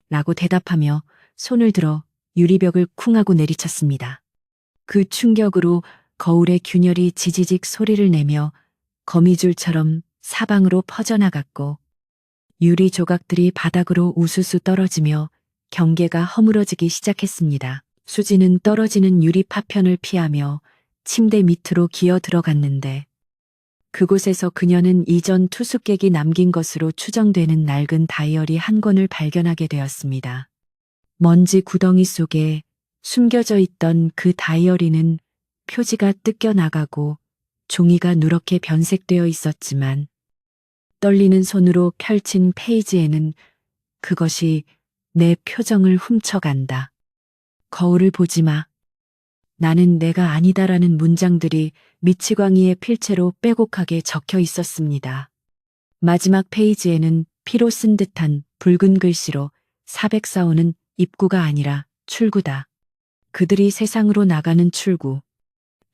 라고 대답하며 손을 들어 유리벽을 쿵 하고 내리쳤습니다. 그 충격으로 거울의 균열이 지지직 소리를 내며 거미줄처럼 사방으로 퍼져나갔고 유리 조각들이 바닥으로 우수수 떨어지며 경계가 허물어지기 시작했습니다. 수지는 떨어지는 유리 파편을 피하며 침대 밑으로 기어 들어갔는데 그곳에서 그녀는 이전 투숙객이 남긴 것으로 추정되는 낡은 다이어리 한 권을 발견하게 되었습니다. 먼지 구덩이 속에 숨겨져 있던 그 다이어리는 표지가 뜯겨나가고 종이가 누렇게 변색되어 있었지만 떨리는 손으로 펼친 페이지에는 그것이 내 표정을 훔쳐간다. 거울을 보지 마. 나는 내가 아니다라는 문장들이 미치광이의 필체로 빼곡하게 적혀 있었습니다. 마지막 페이지에는 피로 쓴 듯한 붉은 글씨로 404호는 입구가 아니라 출구다. 그들이 세상으로 나가는 출구.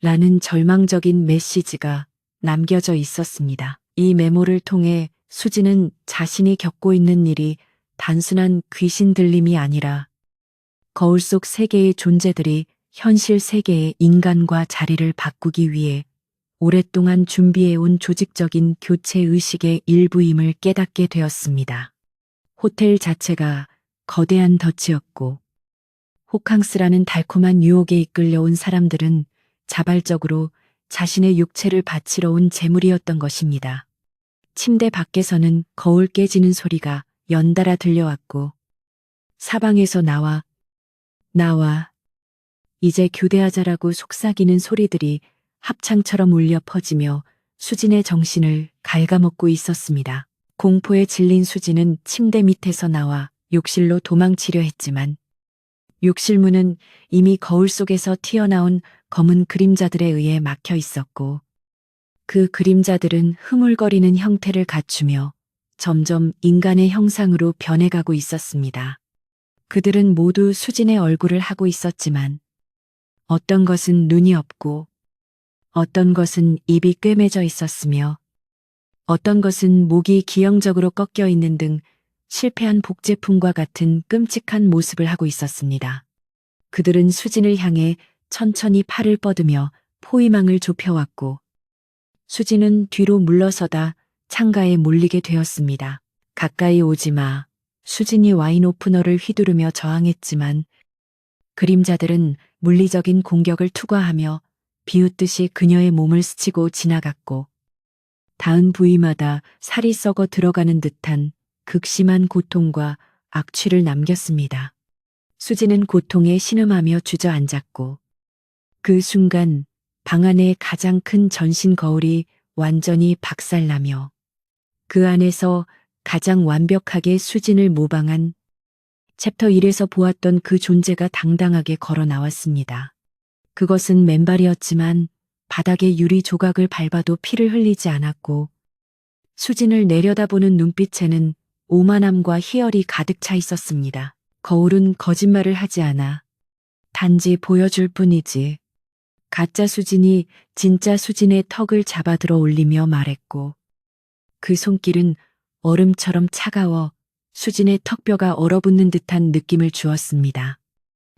라는 절망적인 메시지가 남겨져 있었습니다. 이 메모를 통해 수지는 자신이 겪고 있는 일이 단순한 귀신 들림이 아니라 거울 속 세계의 존재들이 현실 세계의 인간과 자리를 바꾸기 위해 오랫동안 준비해온 조직적인 교체 의식의 일부임을 깨닫게 되었습니다. 호텔 자체가 거대한 덫이었고, 호캉스라는 달콤한 유혹에 이끌려온 사람들은 자발적으로 자신의 육체를 바치러 온 재물이었던 것입니다. 침대 밖에서는 거울 깨지는 소리가 연달아 들려왔고, 사방에서 나와, 이제 교대하자라고 속삭이는 소리들이 합창처럼 울려 퍼지며 수진의 정신을 갉아먹고 있었습니다. 공포에 질린 수진은 침대 밑에서 나와 욕실로 도망치려 했지만 욕실 문은 이미 거울 속에서 튀어나온 검은 그림자들에 의해 막혀 있었고 그 그림자들은 흐물거리는 형태를 갖추며 점점 인간의 형상으로 변해가고 있었습니다. 그들은 모두 수진의 얼굴을 하고 있었지만 어떤 것은 눈이 없고 어떤 것은 입이 꿰매져 있었으며 어떤 것은 목이 기형적으로 꺾여 있는 등 실패한 복제품과 같은 끔찍한 모습을 하고 있었습니다. 그들은 수진을 향해 천천히 팔을 뻗으며 포위망을 좁혀왔고 수진은 뒤로 물러서다 창가에 몰리게 되었습니다. 가까이 오지 마. 수진이 와인 오프너를 휘두르며 저항했지만 그림자들은 물리적인 공격을 투과하며 비웃듯이 그녀의 몸을 스치고 지나갔고 닿은 부위마다 살이 썩어 들어가는 듯한 극심한 고통과 악취를 남겼습니다. 수지는 고통에 신음하며 주저앉았고 그 순간 방 안의 가장 큰 전신 거울이 완전히 박살나며 그 안에서 가장 완벽하게 수진을 모방한 챕터 1에서 보았던 그 존재가 당당하게 걸어 나왔습니다. 그것은 맨발이었지만 바닥의 유리 조각을 밟아도 피를 흘리지 않았고 수진을 내려다보는 눈빛에는 오만함과 희열이 가득 차 있었습니다. 거울은 거짓말을 하지 않아. 단지 보여줄 뿐이지. 가짜 수진이 진짜 수진의 턱을 잡아들어 올리며 말했고 그 손길은 얼음처럼 차가워 수진의 턱뼈가 얼어붙는 듯한 느낌을 주었습니다.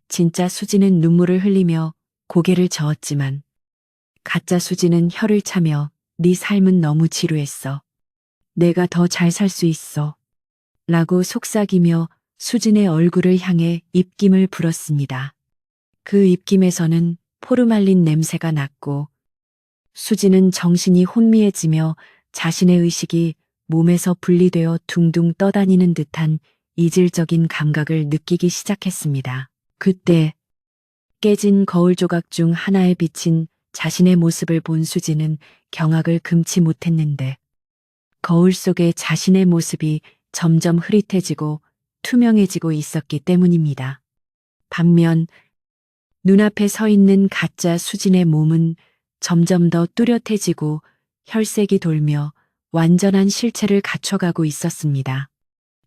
진짜 수진은 눈물을 흘리며 고개를 저었지만 가짜 수진은 혀를 차며 네 삶은 너무 지루했어. 내가 더 잘 살 수 있어. 라고 속삭이며 수진의 얼굴을 향해 입김을 불었습니다. 그 입김에서는 포르말린 냄새가 났고 수진은 정신이 혼미해지며 자신의 의식이 몸에서 분리되어 둥둥 떠다니는 듯한 이질적인 감각을 느끼기 시작했습니다. 그때 깨진 거울 조각 중 하나에 비친 자신의 모습을 본 수진은 경악을 금치 못했는데 거울 속에 자신의 모습이 점점 흐릿해지고 투명해지고 있었기 때문입니다. 반면 눈앞에 서 있는 가짜 수진의 몸은 점점 더 뚜렷해지고 혈색이 돌며 완전한 실체를 갖춰가고 있었습니다.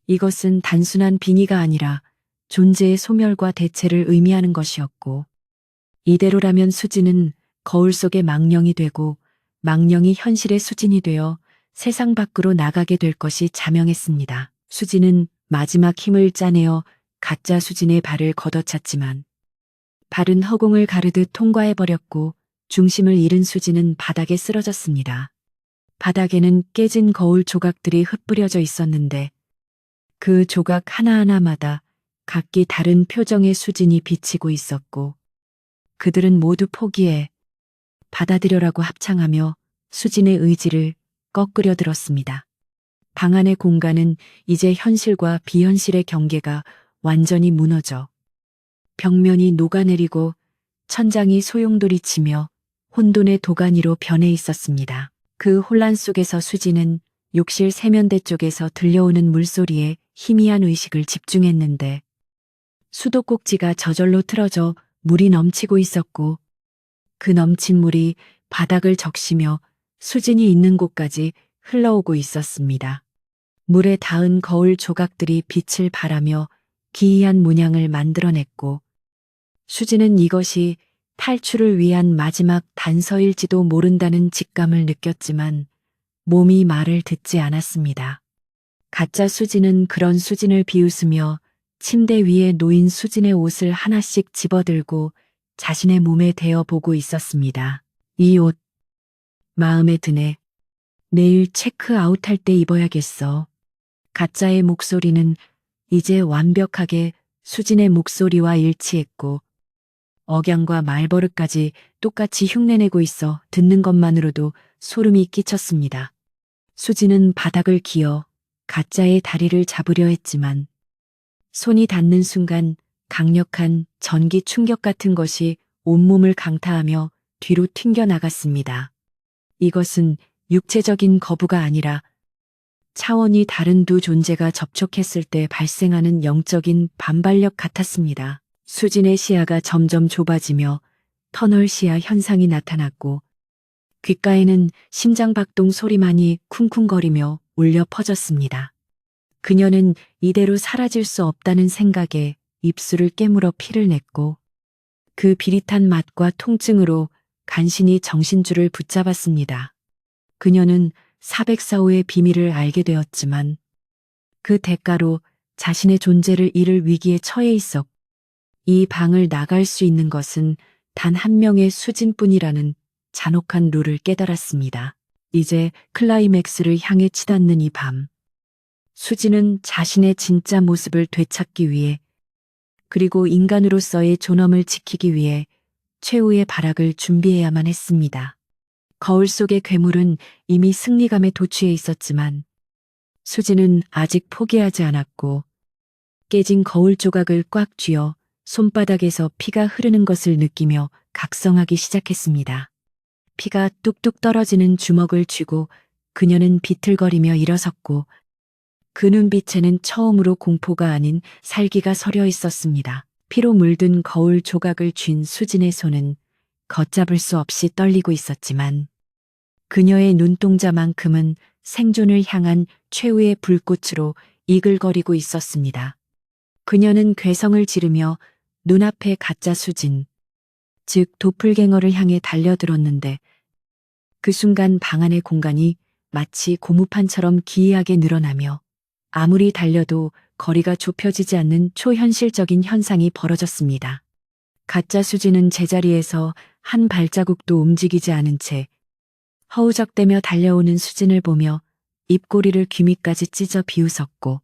이것은 단순한 빙의가 아니라 존재의 소멸과 대체를 의미하는 것이었고 이대로라면 수진은 거울 속의 망령이 되고 망령이 현실의 수진이 되어 세상 밖으로 나가게 될 것이 자명했습니다. 수진은 마지막 힘을 짜내어 가짜 수진의 발을 걷어찼지만 발은 허공을 가르듯 통과해버렸고 중심을 잃은 수진은 바닥에 쓰러졌습니다. 바닥에는 깨진 거울 조각들이 흩뿌려져 있었는데 그 조각 하나하나마다 각기 다른 표정의 수진이 비치고 있었고 그들은 모두 포기해 받아들여라고 합창하며 수진의 의지를 꺾으려 들었습니다. 방 안의 공간은 이제 현실과 비현실의 경계가 완전히 무너져 벽면이 녹아내리고 천장이 소용돌이치며 혼돈의 도가니로 변해 있었습니다. 그 혼란 속에서 수진은 욕실 세면대 쪽에서 들려오는 물소리에 희미한 의식을 집중했는데 수도꼭지가 저절로 틀어져 물이 넘치고 있었고 그 넘친 물이 바닥을 적시며 수진이 있는 곳까지 흘러오고 있었습니다. 물에 닿은 거울 조각들이 빛을 발하며 기이한 문양을 만들어냈고 수진은 이것이 탈출을 위한 마지막 단서일지도 모른다는 직감을 느꼈지만 몸이 말을 듣지 않았습니다. 가짜 수진은 그런 수진을 비웃으며 침대 위에 놓인 수진의 옷을 하나씩 집어들고 자신의 몸에 대어보고 있었습니다. 이 옷 마음에 드네. 내일 체크아웃할 때 입어야겠어. 가짜의 목소리는 이제 완벽하게 수진의 목소리와 일치했고 억양과 말버릇까지 똑같이 흉내내고 있어 듣는 것만으로도 소름이 끼쳤습니다. 수진은 바닥을 기어 가짜의 다리를 잡으려 했지만 손이 닿는 순간 강력한 전기 충격 같은 것이 온몸을 강타하며 뒤로 튕겨나갔습니다. 이것은 육체적인 거부가 아니라 차원이 다른 두 존재가 접촉했을 때 발생하는 영적인 반발력 같았습니다. 수진의 시야가 점점 좁아지며 터널 시야 현상이 나타났고 귓가에는 심장박동 소리만이 쿵쿵거리며 울려 퍼졌습니다. 그녀는 이대로 사라질 수 없다는 생각에 입술을 깨물어 피를 냈고 그 비릿한 맛과 통증으로 간신히 정신줄을 붙잡았습니다. 그녀는 404호의 비밀을 알게 되었지만 그 대가로 자신의 존재를 잃을 위기에 처해 있었고 이 방을 나갈 수 있는 것은 단 한 명의 수진뿐이라는 잔혹한 룰을 깨달았습니다. 이제 클라이맥스를 향해 치닫는 이 밤. 수진은 자신의 진짜 모습을 되찾기 위해 그리고 인간으로서의 존엄을 지키기 위해 최후의 발악을 준비해야만 했습니다. 거울 속의 괴물은 이미 승리감에 도취해 있었지만 수진은 아직 포기하지 않았고 깨진 거울 조각을 꽉 쥐어 손바닥에서 피가 흐르는 것을 느끼며 각성하기 시작했습니다. 피가 뚝뚝 떨어지는 주먹을 쥐고 그녀는 비틀거리며 일어섰고 그 눈빛에는 처음으로 공포가 아닌 살기가 서려 있었습니다. 피로 물든 거울 조각을 쥔 수진의 손은 걷잡을 수 없이 떨리고 있었지만 그녀의 눈동자만큼은 생존을 향한 최후의 불꽃으로 이글거리고 있었습니다. 그녀는 괴성을 지르며 눈앞의 가짜 수진, 즉 도플갱어를 향해 달려들었는데 그 순간 방 안의 공간이 마치 고무판처럼 기이하게 늘어나며 아무리 달려도 거리가 좁혀지지 않는 초현실적인 현상이 벌어졌습니다. 가짜 수진은 제자리에서 한 발자국도 움직이지 않은 채 허우적대며 달려오는 수진을 보며 입꼬리를 귀밑까지 찢어 비웃었고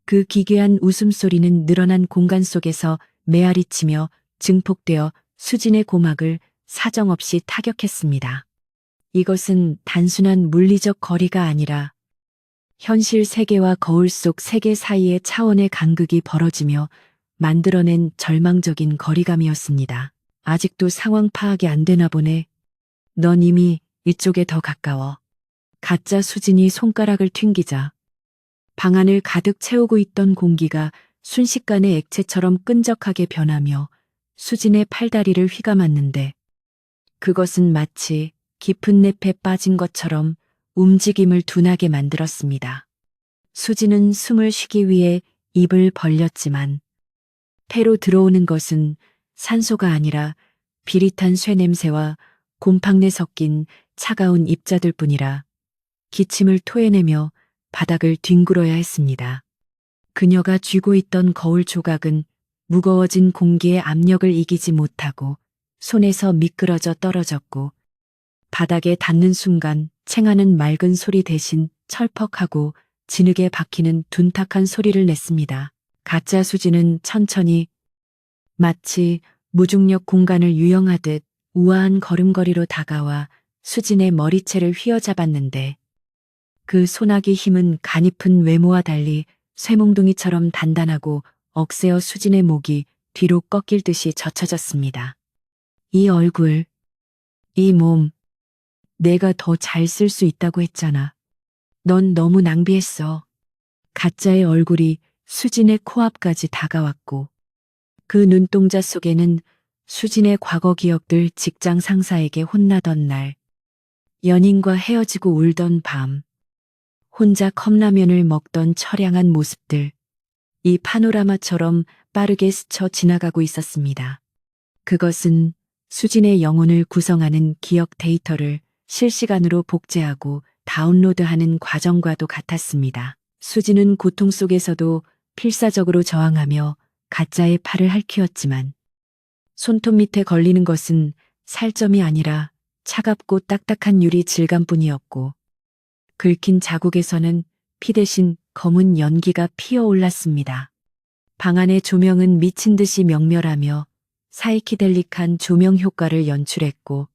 그 기괴한 웃음소리는 늘어난 공간 속에서 메아리치며 증폭되어 수진의 고막을 사정없이 타격했습니다. 이것은 단순한 물리적 거리가 아니라 현실 세계와 거울 속 세계 사이의 차원의 간극이 벌어지며 만들어낸 절망적인 거리감이었습니다. 아직도 상황 파악이 안 되나 보네. 넌 이미 이쪽에 더 가까워. 가짜 수진이 손가락을 튕기자 방 안을 가득 채우고 있던 공기가 순식간에 액체처럼 끈적하게 변하며 수진의 팔다리를 휘감았는데 그것은 마치 깊은 늪에 빠진 것처럼 움직임을 둔하게 만들었습니다. 수진은 숨을 쉬기 위해 입을 벌렸지만 폐로 들어오는 것은 산소가 아니라 비릿한 쇠냄새와 곰팡내 섞인 차가운 입자들 뿐이라 기침을 토해내며 바닥을 뒹굴어야 했습니다. 그녀가 쥐고 있던 거울 조각은 무거워진 공기의 압력을 이기지 못하고 손에서 미끄러져 떨어졌고 바닥에 닿는 순간 챙하는 맑은 소리 대신 철퍽하고 진흙에 박히는 둔탁한 소리를 냈습니다. 가짜 수지는 천천히 마치 무중력 공간을 유영하듯 우아한 걸음걸이로 다가와 수진의 머리채를 휘어잡았는데 그 소나기 힘은 가냘픈 외모와 달리 쇠몽둥이처럼 단단하고 억세어 수진의 목이 뒤로 꺾일 듯이 젖혀졌습니다. 이 얼굴, 이 몸, 내가 더 잘 쓸 수 있다고 했잖아. 넌 너무 낭비했어. 가짜의 얼굴이 수진의 코앞까지 다가왔고 그 눈동자 속에는 수진의 과거 기억들 직장 상사에게 혼나던 날, 연인과 헤어지고 울던 밤, 혼자 컵라면을 먹던 처량한 모습들, 이 파노라마처럼 빠르게 스쳐 지나가고 있었습니다. 그것은 수진의 영혼을 구성하는 기억 데이터를 실시간으로 복제하고 다운로드하는 과정과도 같았습니다. 수진은 고통 속에서도 필사적으로 저항하며 가짜의 팔을 핥히었지만 손톱 밑에 걸리는 것은 살점이 아니라 차갑고 딱딱한 유리 질감뿐이었고 긁힌 자국에서는 피 대신 검은 연기가 피어올랐습니다. 방 안의 조명은 미친 듯이 명멸하며 사이키델릭한 조명 효과를 연출했고,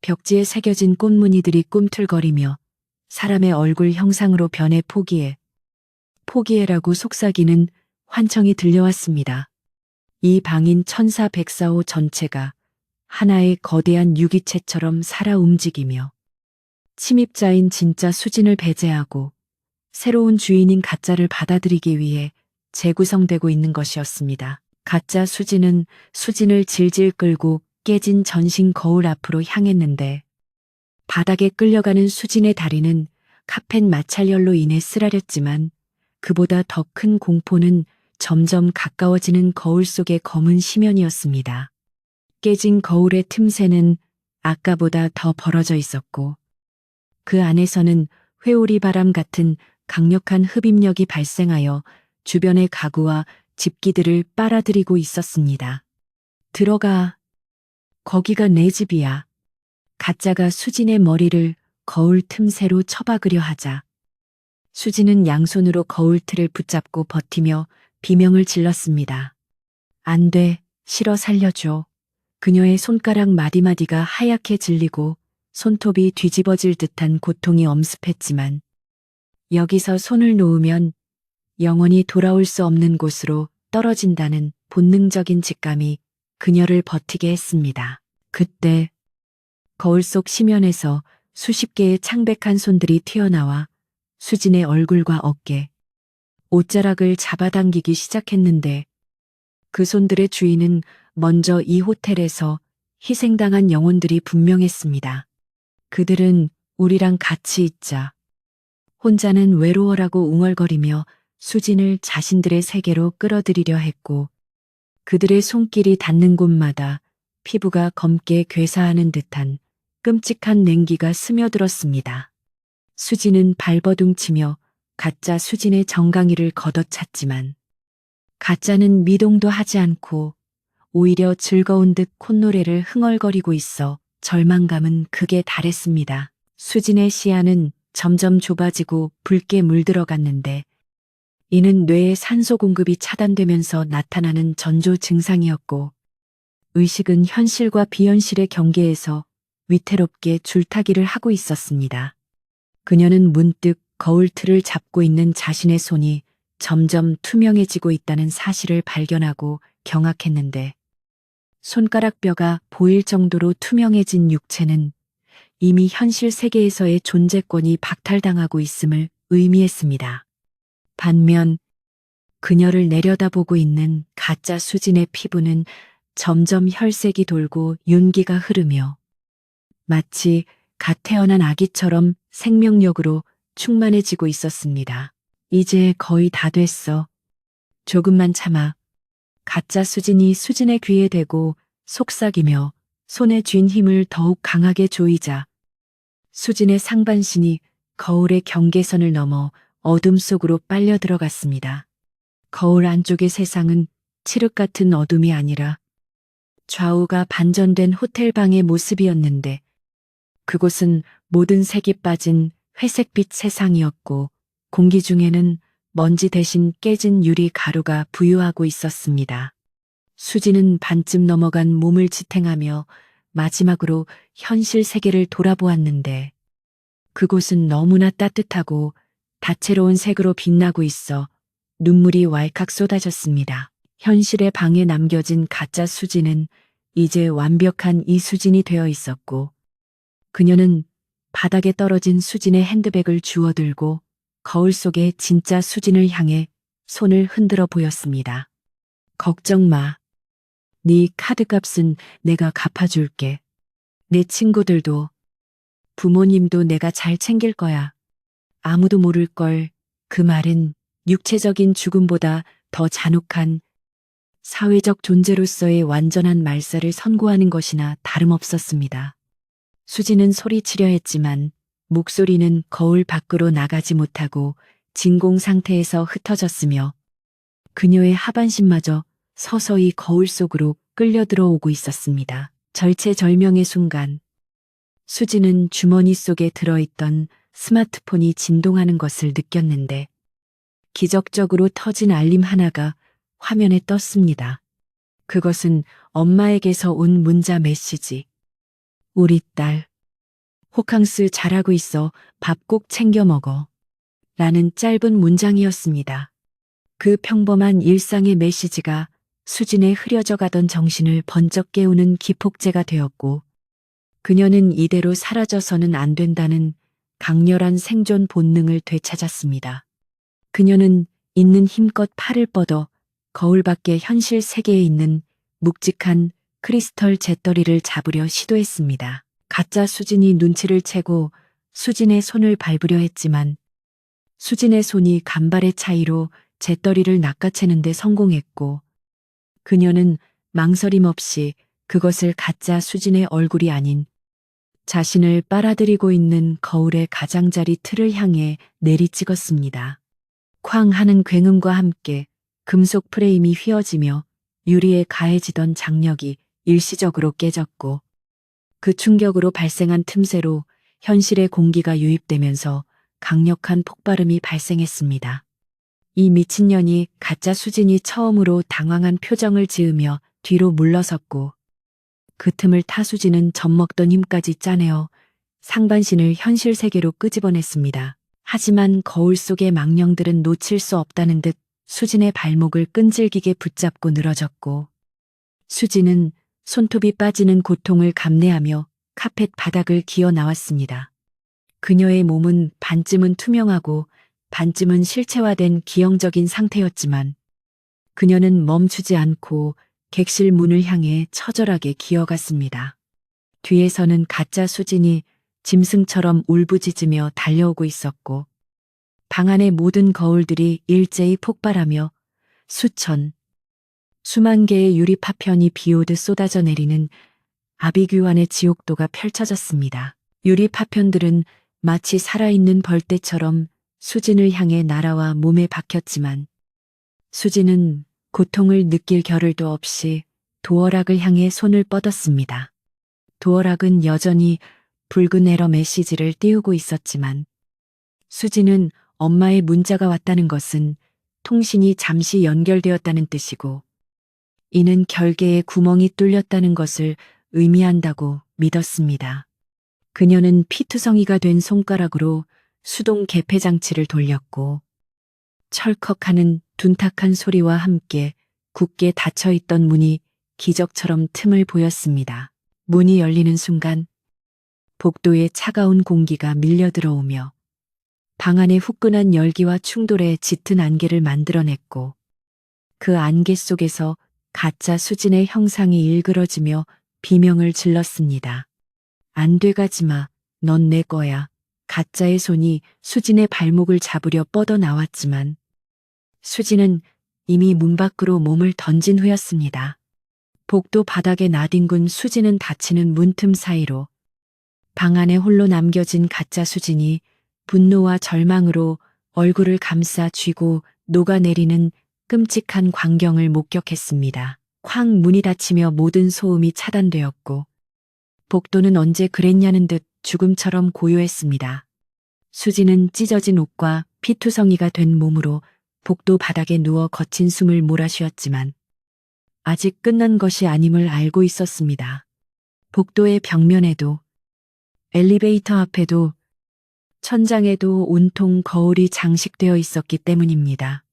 벽지에 새겨진 꽃무늬들이 꿈틀거리며 사람의 얼굴 형상으로 변해 포기해라고 속삭이는 환청이 들려왔습니다. 이 방인 천사백사호 전체가 하나의 거대한 유기체처럼 살아 움직이며 침입자인 진짜 수진을 배제하고 새로운 주인인 가짜를 받아들이기 위해 재구성되고 있는 것이었습니다. 가짜 수진은 수진을 질질 끌고 깨진 전신 거울 앞으로 향했는데 바닥에 끌려가는 수진의 다리는 카펫 마찰열로 인해 쓰라렸지만 그보다 더 큰 공포는 점점 가까워지는 거울 속의 검은 심연이었습니다. 깨진 거울의 틈새는 아까보다 더 벌어져 있었고 그 안에서는 회오리 바람 같은 강력한 흡입력이 발생하여 주변의 가구와 집기들을 빨아들이고 있었습니다. 들어가. 거기가 내 집이야. 가짜가 수진의 머리를 거울 틈새로 쳐박으려 하자 수진은 양손으로 거울 틀을 붙잡고 버티며 비명을 질렀습니다. 안 돼, 싫어 살려줘. 그녀의 손가락 마디마디가 하얗게 질리고 손톱이 뒤집어질 듯한 고통이 엄습했지만 여기서 손을 놓으면 영원히 돌아올 수 없는 곳으로 떨어진다는 본능적인 직감이 그녀를 버티게 했습니다. 그때 거울 속 심연에서 수십 개의 창백한 손들이 튀어나와 수진의 얼굴과 어깨, 옷자락을 잡아당기기 시작했는데 그 손들의 주인은 먼저 이 호텔에서 희생당한 영혼들이 분명했습니다. 그들은 우리랑 같이 있자. 혼자는 외로워라고 웅얼거리며 수진을 자신들의 세계로 끌어들이려 했고 그들의 손길이 닿는 곳마다 피부가 검게 괴사하는 듯한 끔찍한 냉기가 스며들었습니다. 수진은 발버둥치며 가짜 수진의 정강이를 걷어찼지만 가짜는 미동도 하지 않고 오히려 즐거운 듯 콧노래를 흥얼거리고 있어 절망감은 극에 달했습니다. 수진의 시야는 점점 좁아지고 붉게 물들어갔는데 이는 뇌의 산소 공급이 차단되면서 나타나는 전조 증상이었고 의식은 현실과 비현실의 경계에서 위태롭게 줄타기를 하고 있었습니다. 그녀는 문득 거울 틀을 잡고 있는 자신의 손이 점점 투명해지고 있다는 사실을 발견하고 경악했는데 손가락 뼈가 보일 정도로 투명해진 육체는 이미 현실 세계에서의 존재권이 박탈당하고 있음을 의미했습니다. 반면 그녀를 내려다보고 있는 가짜 수진의 피부는 점점 혈색이 돌고 윤기가 흐르며 마치 갓 태어난 아기처럼 생명력으로 충만해지고 있었습니다. 이제 거의 다 됐어. 조금만 참아. 가짜 수진이 수진의 귀에 대고 속삭이며 손에 쥔 힘을 더욱 강하게 조이자 수진의 상반신이 거울의 경계선을 넘어 어둠 속으로 빨려 들어갔습니다. 거울 안쪽의 세상은 칠흑 같은 어둠이 아니라 좌우가 반전된 호텔방의 모습이었는데 그곳은 모든 색이 빠진 회색빛 세상이었고 공기 중에는 먼지 대신 깨진 유리 가루가 부유하고 있었습니다. 수지는 반쯤 넘어간 몸을 지탱하며 마지막으로 현실 세계를 돌아보았는데 그곳은 너무나 따뜻하고 다채로운 색으로 빛나고 있어 눈물이 왈칵 쏟아졌습니다. 현실의 방에 남겨진 가짜 수지는 이제 완벽한 이수진이 되어 있었고 그녀는 바닥에 떨어진 수진의 핸드백을 주워들고 거울 속의 진짜 수진을 향해 손을 흔들어 보였습니다. 걱정 마. 네 카드값은 내가 갚아줄게. 내 친구들도 부모님도 내가 잘 챙길 거야. 아무도 모를걸. 그 말은 육체적인 죽음보다 더 잔혹한 사회적 존재로서의 완전한 말살을 선고하는 것이나 다름없었습니다. 수지는 소리치려 했지만 목소리는 거울 밖으로 나가지 못하고 진공 상태에서 흩어졌으며 그녀의 하반신마저 서서히 거울 속으로 끌려 들어오고 있었습니다. 절체절명의 순간 수지는 주머니 속에 들어있던 스마트폰이 진동하는 것을 느꼈는데 기적적으로 터진 알림 하나가 화면에 떴습니다. 그것은 엄마에게서 온 문자 메시지. 우리 딸, 호캉스 잘하고 있어. 밥 꼭 챙겨 먹어. 라는 짧은 문장이었습니다. 그 평범한 일상의 메시지가 수진의 흐려져 가던 정신을 번쩍 깨우는 기폭제가 되었고, 그녀는 이대로 사라져서는 안 된다는 강렬한 생존 본능을 되찾았습니다. 그녀는 있는 힘껏 팔을 뻗어 거울 밖의 현실 세계에 있는 묵직한 크리스털 재떨이를 잡으려 시도했습니다. 가짜 수진이 눈치를 채고 수진의 손을 밟으려 했지만 수진의 손이 간발의 차이로 재떨이를 낚아채는 데 성공했고, 그녀는 망설임 없이 그것을 가짜 수진의 얼굴이 아닌 자신을 빨아들이고 있는 거울의 가장자리 틀을 향해 내리찍었습니다. 쾅 하는 굉음과 함께 금속 프레임이 휘어지며 유리에 가해지던 장력이 일시적으로 깨졌고, 그 충격으로 발생한 틈새로 현실의 공기가 유입되면서 강력한 폭발음이 발생했습니다. 이 미친년이 가짜 수진이 처음으로 당황한 표정을 지으며 뒤로 물러섰고, 그 틈을 타 수진은 젖먹던 힘까지 짜내어 상반신을 현실 세계로 끄집어냈습니다. 하지만 거울 속의 망령들은 놓칠 수 없다는 듯 수진의 발목을 끈질기게 붙잡고 늘어졌고, 수진은 손톱이 빠지는 고통을 감내하며 카펫 바닥을 기어 나왔습니다. 그녀의 몸은 반쯤은 투명하고 반쯤은 실체화된 기형적인 상태였지만 그녀는 멈추지 않고 객실 문을 향해 처절하게 기어갔습니다. 뒤에서는 가짜 수진이 짐승처럼 울부짖으며 달려오고 있었고, 방 안의 모든 거울들이 일제히 폭발하며 수만 개의 유리 파편이 비오듯 쏟아져 내리는 아비규환의 지옥도가 펼쳐졌습니다. 유리 파편들은 마치 살아있는 벌떼처럼 수진을 향해 날아와 몸에 박혔지만 수진은 고통을 느낄 겨를도 없이 도어락을 향해 손을 뻗었습니다. 도어락은 여전히 붉은 에러 메시지를 띄우고 있었지만 수진은 엄마의 문자가 왔다는 것은 통신이 잠시 연결되었다는 뜻이고, 이는 결계에 구멍이 뚫렸다는 것을 의미한다고 믿었습니다. 그녀는 피투성이가 된 손가락으로 수동 개폐 장치를 돌렸고, 철컥하는 둔탁한 소리와 함께 굳게 닫혀있던 문이 기적처럼 틈을 보였습니다. 문이 열리는 순간 복도에 차가운 공기가 밀려 들어오며 방 안의 후끈한 열기와 충돌에 짙은 안개를 만들어냈고, 그 안개 속에서 가짜 수진의 형상이 일그러지며 비명을 질렀습니다. 안 돼가지 마. 넌 내 거야. 가짜의 손이 수진의 발목을 잡으려 뻗어 나왔지만 수진은 이미 문 밖으로 몸을 던진 후였습니다. 복도 바닥에 나뒹군 수진은 닫히는 문틈 사이로 방 안에 홀로 남겨진 가짜 수진이 분노와 절망으로 얼굴을 감싸 쥐고 녹아내리는 끔찍한 광경을 목격했습니다. 쾅 문이 닫히며 모든 소음이 차단되었고, 복도는 언제 그랬냐는 듯 죽음처럼 고요했습니다. 수진은 찢어진 옷과 피투성이가 된 몸으로 복도 바닥에 누워 거친 숨을 몰아쉬었지만 아직 끝난 것이 아님을 알고 있었습니다. 복도의 벽면에도, 엘리베이터 앞에도, 천장에도 온통 거울이 장식되어 있었기 때문입니다.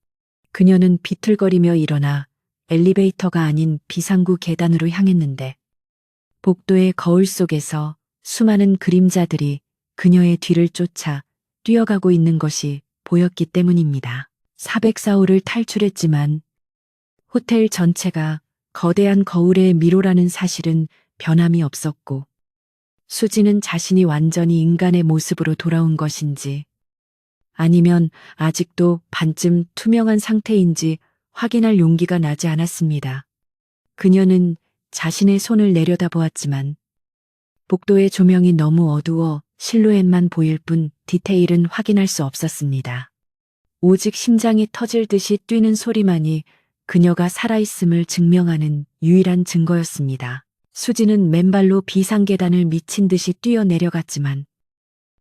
그녀는 비틀거리며 일어나 엘리베이터가 아닌 비상구 계단으로 향했는데, 복도의 거울 속에서 수많은 그림자들이 그녀의 뒤를 쫓아 뛰어가고 있는 것이 보였기 때문입니다. 404호를 탈출했지만 호텔 전체가 거대한 거울의 미로라는 사실은 변함이 없었고, 수지는 자신이 완전히 인간의 모습으로 돌아온 것인지 아니면 아직도 반쯤 투명한 상태인지 확인할 용기가 나지 않았습니다. 그녀는 자신의 손을 내려다보았지만 복도의 조명이 너무 어두워 실루엣만 보일 뿐 디테일은 확인할 수 없었습니다. 오직 심장이 터질 듯이 뛰는 소리만이 그녀가 살아있음을 증명하는 유일한 증거였습니다. 수지는 맨발로 비상계단을 미친 듯이 뛰어내려갔지만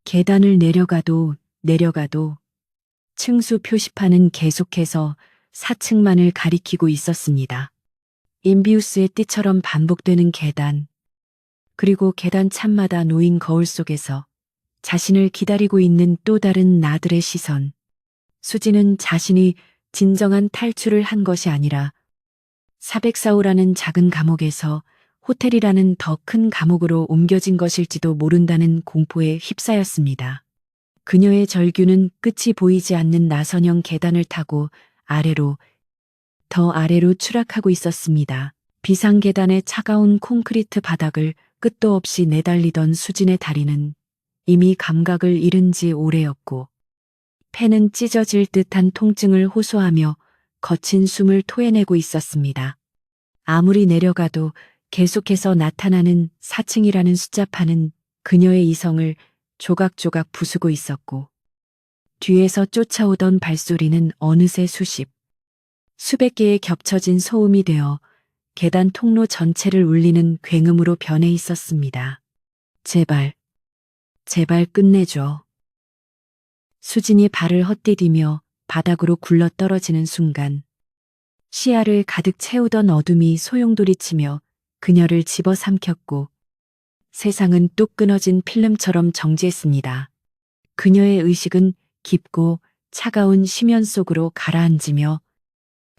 계단을 내려가도 층수 표시판은 계속해서 4층만을 가리키고 있었습니다. 인비우스의 띠처럼 반복되는 계단, 그리고 계단 참마다 놓인 거울 속에서 자신을 기다리고 있는 또 다른 나들의 시선. 수지는 자신이 진정한 탈출을 한 것이 아니라 404호라는 작은 감옥에서 호텔이라는 더 큰 감옥으로 옮겨진 것일지도 모른다는 공포에 휩싸였습니다. 그녀의 절규는 끝이 보이지 않는 나선형 계단을 타고 더 아래로 추락하고 있었습니다. 비상계단의 차가운 콘크리트 바닥을 끝도 없이 내달리던 수진의 다리는 이미 감각을 잃은 지 오래였고, 폐는 찢어질 듯한 통증을 호소하며 거친 숨을 토해내고 있었습니다. 아무리 내려가도 계속해서 나타나는 4층이라는 숫자판은 그녀의 이성을 조각조각 부수고 있었고, 뒤에서 쫓아오던 발소리는 어느새 수백 개의 겹쳐진 소음이 되어 계단 통로 전체를 울리는 굉음으로 변해 있었습니다. 제발 끝내줘. 수진이 발을 헛디디며 바닥으로 굴러 떨어지는 순간 시야를 가득 채우던 어둠이 소용돌이치며 그녀를 집어삼켰고 세상은 뚝 끊어진 필름처럼 정지했습니다. 그녀의 의식은 깊고 차가운 심연 속으로 가라앉으며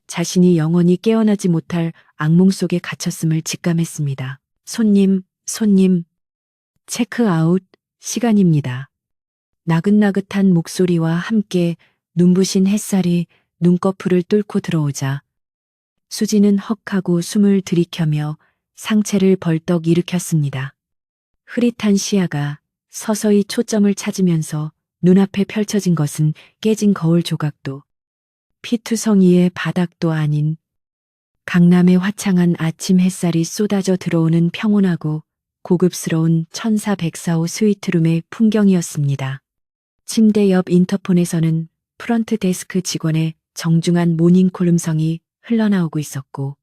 자신이 영원히 깨어나지 못할 악몽 속에 갇혔음을 직감했습니다. 손님, 체크아웃 시간입니다. 나긋나긋한 목소리와 함께 눈부신 햇살이 눈꺼풀을 뚫고 들어오자 수지는 헉하고 숨을 들이켜며 상체를 벌떡 일으켰습니다. 흐릿한 시야가 서서히 초점을 찾으면서 눈앞에 펼쳐진 것은 깨진 거울 조각도 피투성이의 바닥도 아닌 강남의 화창한 아침 햇살이 쏟아져 들어오는 평온하고 고급스러운 1404호 스위트룸의 풍경이었습니다. 침대 옆 인터폰에서는 프런트 데스크 직원의 정중한 모닝콜 음성이 흘러나오고 있었고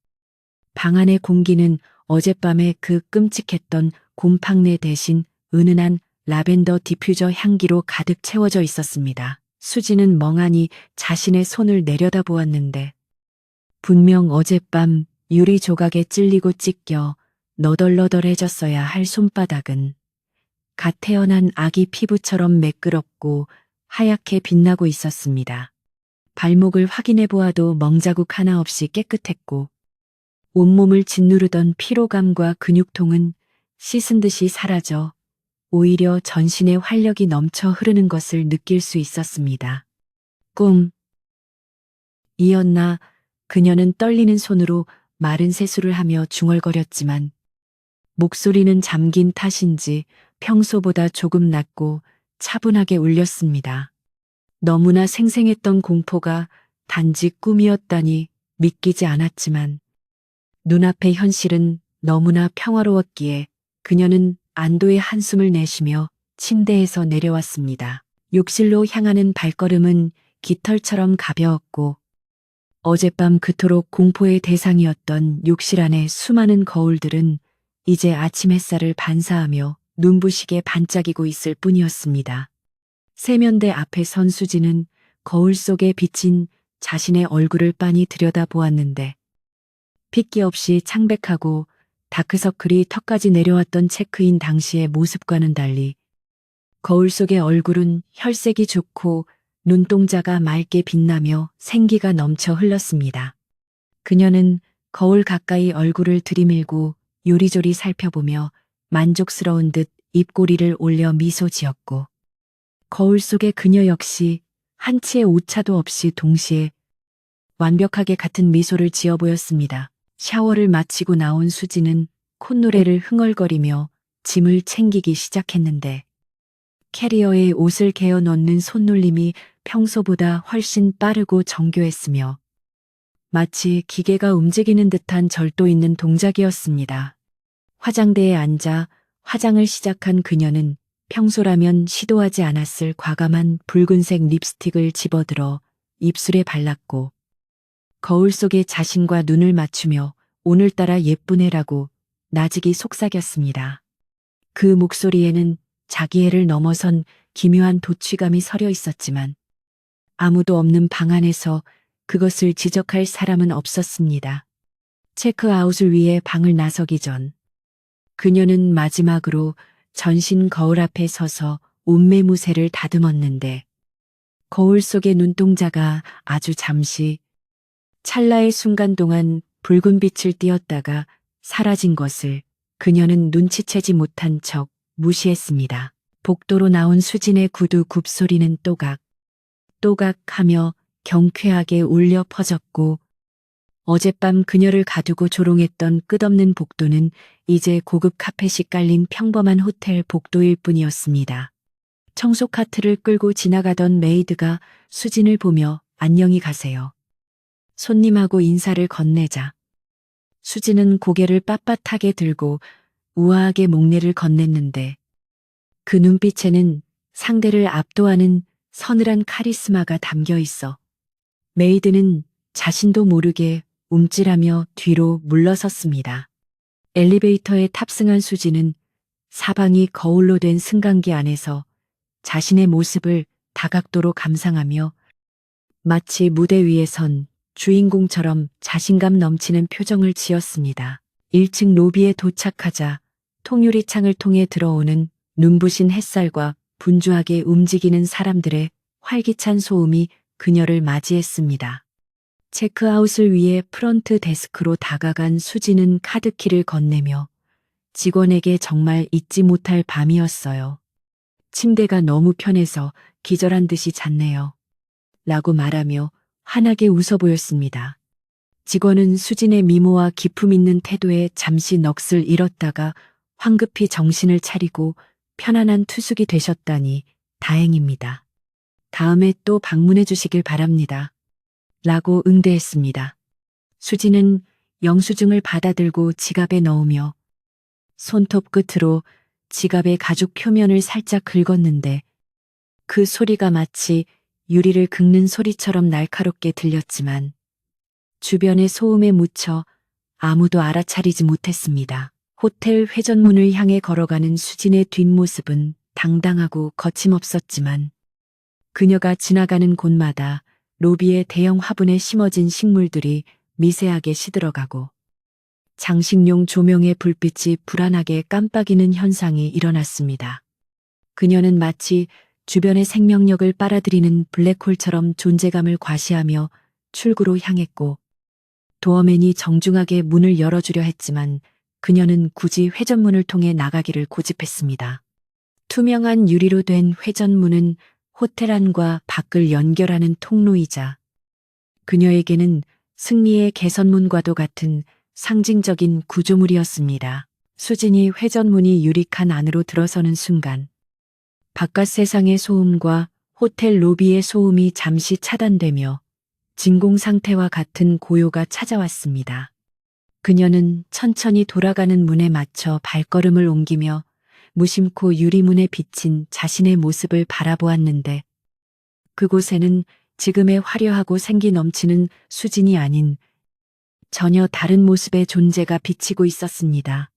방 안의 공기는 어젯밤의 그 끔찍했던 곰팡내 대신 은은한 라벤더 디퓨저 향기로 가득 채워져 있었습니다. 수지는 멍하니 자신의 손을 내려다보았는데 분명 어젯밤 유리 조각에 찔리고 찢겨 너덜너덜해졌어야 할 손바닥은 갓 태어난 아기 피부처럼 매끄럽고 하얗게 빛나고 있었습니다. 발목을 확인해 보아도 멍자국 하나 없이 깨끗했고 온몸을 짓누르던 피로감과 근육통은 씻은 듯이 사라져 오히려 전신에 활력이 넘쳐 흐르는 것을 느낄 수 있었습니다. 꿈이었나? 그녀는 떨리는 손으로 마른 세수를 하며 중얼거렸지만 목소리는 잠긴 탓인지 평소보다 조금 낮고 차분하게 울렸습니다. 너무나 생생했던 공포가 단지 꿈이었다니 믿기지 않았지만 눈앞의 현실은 너무나 평화로웠기에 그녀는 안도의 한숨을 내쉬며 침대에서 내려왔습니다. 욕실로 향하는 발걸음은 깃털처럼 가벼웠고 어젯밤 그토록 공포의 대상이었던 욕실 안의 수많은 거울들은 이제 아침 햇살을 반사하며 눈부시게 반짝이고 있을 뿐이었습니다. 세면대 앞에 선 수지는 거울 속에 비친 자신의 얼굴을 빤히 들여다보았는데 핏기 없이 창백하고 다크서클이 턱까지 내려왔던 체크인 당시의 모습과는 달리 거울 속의 얼굴은 혈색이 좋고 눈동자가 맑게 빛나며 생기가 넘쳐 흘렀습니다. 그녀는 거울 가까이 얼굴을 들이밀고 요리조리 살펴보며 만족스러운 듯 입꼬리를 올려 미소 지었고 거울 속의 그녀 역시 한치의 오차도 없이 동시에 완벽하게 같은 미소를 지어 보였습니다. 샤워를 마치고 나온 수지는 콧노래를 흥얼거리며 짐을 챙기기 시작했는데 캐리어에 옷을 개어 넣는 손놀림이 평소보다 훨씬 빠르고 정교했으며 마치 기계가 움직이는 듯한 절도 있는 동작이었습니다. 화장대에 앉아 화장을 시작한 그녀는 평소라면 시도하지 않았을 과감한 붉은색 립스틱을 집어들어 입술에 발랐고 거울 속에 자신과 눈을 맞추며 오늘따라 예쁘네라고 나직이 속삭였습니다. 그 목소리에는 자기애를 넘어선 기묘한 도취감이 서려 있었지만 아무도 없는 방 안에서 그것을 지적할 사람은 없었습니다. 체크아웃을 위해 방을 나서기 전 그녀는 마지막으로 전신 거울 앞에 서서 옷매무새를 다듬었는데 거울 속의 눈동자가 아주 잠시 찰나의 순간 동안 붉은 빛을 띠었다가 사라진 것을 그녀는 눈치채지 못한 척 무시했습니다. 복도로 나온 수진의 구두 굽소리는 또각하며 경쾌하게 울려 퍼졌고 어젯밤 그녀를 가두고 조롱했던 끝없는 복도는 이제 고급 카펫이 깔린 평범한 호텔 복도일 뿐이었습니다. 청소 카트를 끌고 지나가던 메이드가 수진을 보며 안녕히 가세요. 손님하고 인사를 건네자 수진은 고개를 빳빳하게 들고 우아하게 목례를 건넸는데 그 눈빛에는 상대를 압도하는 서늘한 카리스마가 담겨 있어 메이드는 자신도 모르게 움찔하며 뒤로 물러섰습니다. 엘리베이터에 탑승한 수지는 사방이 거울로 된 승강기 안에서 자신의 모습을 다각도로 감상하며 마치 무대 위에 선 주인공처럼 자신감 넘치는 표정을 지었습니다. 1층 로비에 도착하자 통유리 창을 통해 들어오는 눈부신 햇살과 분주하게 움직이는 사람들의 활기찬 소음이 그녀를 맞이했습니다. 체크아웃을 위해 프런트 데스크로 다가간 수지는 카드키를 건네며 직원에게 정말 잊지 못할 밤이었어요. 침대가 너무 편해서 기절한 듯이 잤네요. 라고 말하며 환하게 웃어 보였습니다. 직원은 수진의 미모와 기품 있는 태도에 잠시 넋을 잃었다가 황급히 정신을 차리고 편안한 투숙이 되셨다니 다행입니다. 다음에 또 방문해 주시길 바랍니다. 라고 응대했습니다. 수진은 영수증을 받아들고 지갑에 넣으며 손톱 끝으로 지갑의 가죽 표면을 살짝 긁었는데 그 소리가 마치 유리를 긁는 소리처럼 날카롭게 들렸지만 주변의 소음에 묻혀 아무도 알아차리지 못했습니다. 호텔 회전문을 향해 걸어가는 수진의 뒷모습은 당당하고 거침없었지만 그녀가 지나가는 곳마다 로비의 대형 화분에 심어진 식물들이 미세하게 시들어가고 장식용 조명의 불빛이 불안하게 깜빡이는 현상이 일어났습니다. 그녀는 마치 주변의 생명력을 빨아들이는 블랙홀처럼 존재감을 과시하며 출구로 향했고 도어맨이 정중하게 문을 열어주려 했지만 그녀는 굳이 회전문을 통해 나가기를 고집했습니다. 투명한 유리로 된 회전문은 호텔 안과 밖을 연결하는 통로이자 그녀에게는 승리의 개선문과도 같은 상징적인 구조물이었습니다. 수진이 회전문이 유리칸 안으로 들어서는 순간 바깥 세상의 소음과 호텔 로비의 소음이 잠시 차단되며 진공 상태와 같은 고요가 찾아왔습니다. 그녀는 천천히 돌아가는 문에 맞춰 발걸음을 옮기며 무심코 유리문에 비친 자신의 모습을 바라보았는데 그곳에는 지금의 화려하고 생기 넘치는 수진이 아닌 전혀 다른 모습의 존재가 비치고 있었습니다.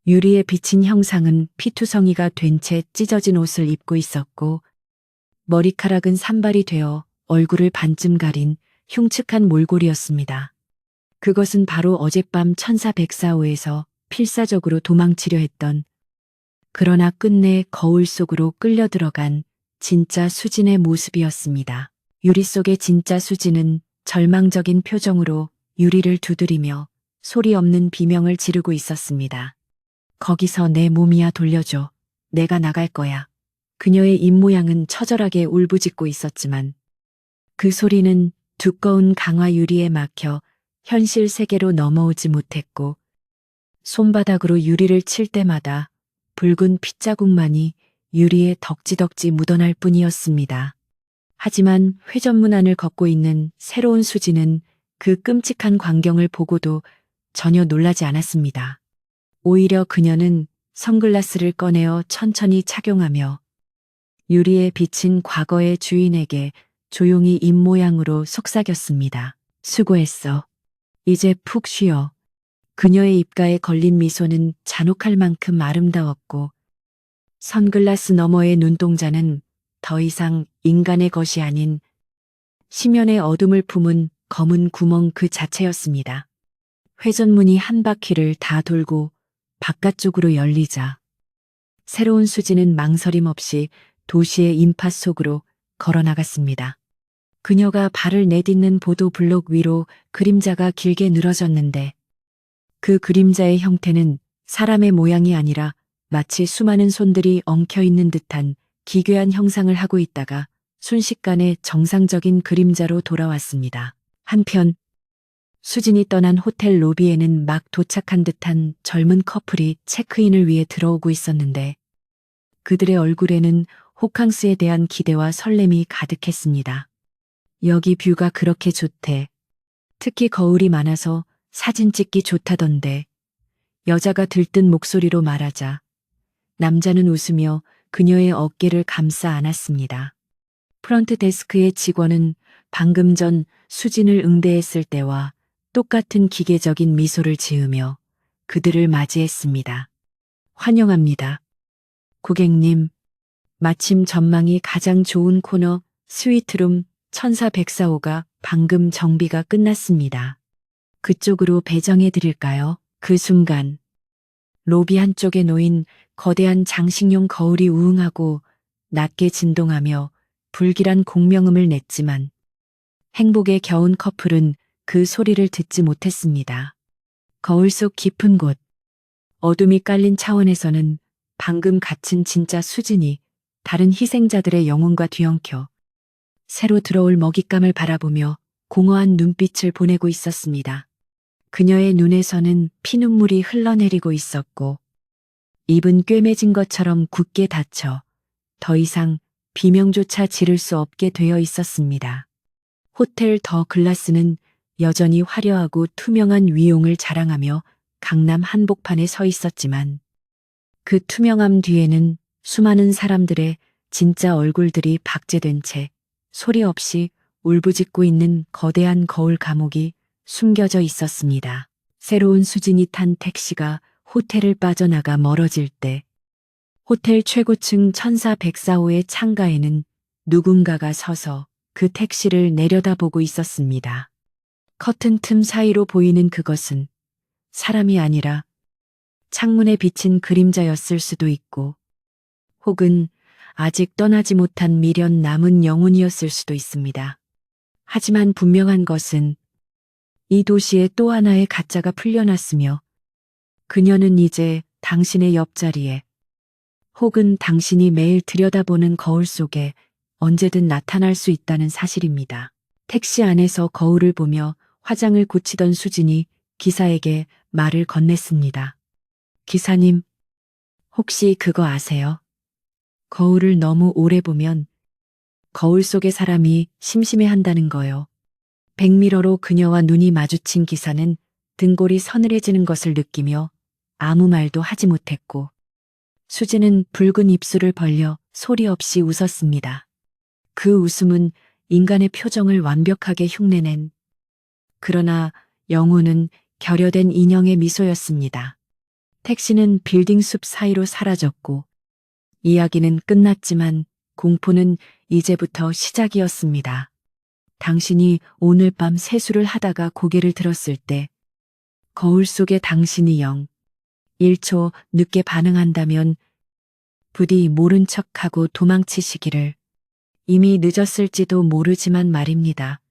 유리에 비친 형상은 피투성이가 된 채 찢어진 옷을 입고 있었고 머리카락은 산발이 되어 얼굴을 반쯤 가린 흉측한 몰골이었습니다. 그것은 바로 어젯밤 천사백사호에서 필사적으로 도망치려 했던 그러나 끝내 거울 속으로 끌려 들어간 진짜 수진의 모습이었습니다. 유리 속의 진짜 수진은 절망적인 표정으로 유리를 두드리며 소리 없는 비명을 지르고 있었습니다. 거기서 내 몸이야 돌려줘. 내가 나갈 거야. 그녀의 입모양은 처절하게 울부짖고 있었지만 그 소리는 두꺼운 강화 유리에 막혀 현실 세계로 넘어오지 못했고 손바닥으로 유리를 칠 때마다 붉은 핏자국만이 유리에 덕지덕지 묻어날 뿐이었습니다. 하지만 회전문 안을 걷고 있는 새로운 수지는 그 끔찍한 광경을 보고도 전혀 놀라지 않았습니다. 오히려 그녀는 선글라스를 꺼내어 천천히 착용하며 유리에 비친 과거의 주인에게 조용히 입모양으로 속삭였습니다. 수고했어. 이제 푹 쉬어. 그녀의 입가에 걸린 미소는 잔혹할 만큼 아름다웠고 선글라스 너머의 눈동자는 더 이상 인간의 것이 아닌 심연의 어둠을 품은 검은 구멍 그 자체였습니다. 회전문이 한 바퀴를 다 돌고 바깥쪽으로 열리자 새로운 수지는 망설임 없이 도시의 인파 속으로 걸어나갔습니다. 그녀가 발을 내딛는 보도 블록 위로 그림자가 길게 늘어졌는데 그 그림자의 형태는 사람의 모양이 아니라 마치 수많은 손들이 엉켜있는 듯한 기괴한 형상을 하고 있다가 순식간에 정상적인 그림자로 돌아왔습니다. 한편 수진이 떠난 호텔 로비에는 막 도착한 듯한 젊은 커플이 체크인을 위해 들어오고 있었는데 그들의 얼굴에는 호캉스에 대한 기대와 설렘이 가득했습니다. 여기 뷰가 그렇게 좋대. 특히 거울이 많아서 사진 찍기 좋다던데. 여자가 들뜬 목소리로 말하자 남자는 웃으며 그녀의 어깨를 감싸 안았습니다. 프런트 데스크의 직원은 방금 전 수진을 응대했을 때와 똑같은 기계적인 미소를 지으며 그들을 맞이했습니다. 환영합니다. 고객님, 마침 전망이 가장 좋은 코너 스위트룸 14104호가 방금 정비가 끝났습니다. 그쪽으로 배정해 드릴까요? 그 순간 로비 한쪽에 놓인 거대한 장식용 거울이 우웅하고 낮게 진동하며 불길한 공명음을 냈지만 행복에 겨운 커플은 그 소리를 듣지 못했습니다. 거울 속 깊은 곳, 어둠이 깔린 차원에서는 방금 갇힌 진짜 수진이 다른 희생자들의 영혼과 뒤엉켜 새로 들어올 먹잇감을 바라보며 공허한 눈빛을 보내고 있었습니다. 그녀의 눈에서는 피눈물이 흘러내리고 있었고 입은 꿰매진 것처럼 굳게 닫혀 더 이상 비명조차 지를 수 없게 되어 있었습니다. 호텔 더 글라스는 여전히 화려하고 투명한 위용을 자랑하며 강남 한복판에 서 있었지만 그 투명함 뒤에는 수많은 사람들의 진짜 얼굴들이 박제된 채 소리 없이 울부짖고 있는 거대한 거울 감옥이 숨겨져 있었습니다. 새로운 수진이 탄 택시가 호텔을 빠져나가 멀어질 때 호텔 최고층 14104호의 창가에는 누군가가 서서 그 택시를 내려다보고 있었습니다. 커튼 틈 사이로 보이는 그것은 사람이 아니라 창문에 비친 그림자였을 수도 있고 혹은 아직 떠나지 못한 미련 남은 영혼이었을 수도 있습니다. 하지만 분명한 것은 이 도시에 또 하나의 가짜가 풀려났으며 그녀는 이제 당신의 옆자리에 혹은 당신이 매일 들여다보는 거울 속에 언제든 나타날 수 있다는 사실입니다. 택시 안에서 거울을 보며 화장을 고치던 수진이 기사에게 말을 건넸습니다. 기사님, 혹시 그거 아세요? 거울을 너무 오래 보면 거울 속의 사람이 심심해한다는 거요. 백미러로 그녀와 눈이 마주친 기사는 등골이 서늘해지는 것을 느끼며 아무 말도 하지 못했고 수지는 붉은 입술을 벌려 소리 없이 웃었습니다. 그 웃음은 인간의 표정을 완벽하게 흉내낸 그러나 영혼은 결여된 인형의 미소였습니다. 택시는 빌딩 숲 사이로 사라졌고 이야기는 끝났지만 공포는 이제부터 시작이었습니다. 당신이 오늘 밤 세수를 하다가 고개를 들었을 때 거울 속의 당신이 1초 늦게 반응한다면 부디 모른 척하고 도망치시기를. 이미 늦었을지도 모르지만 말입니다.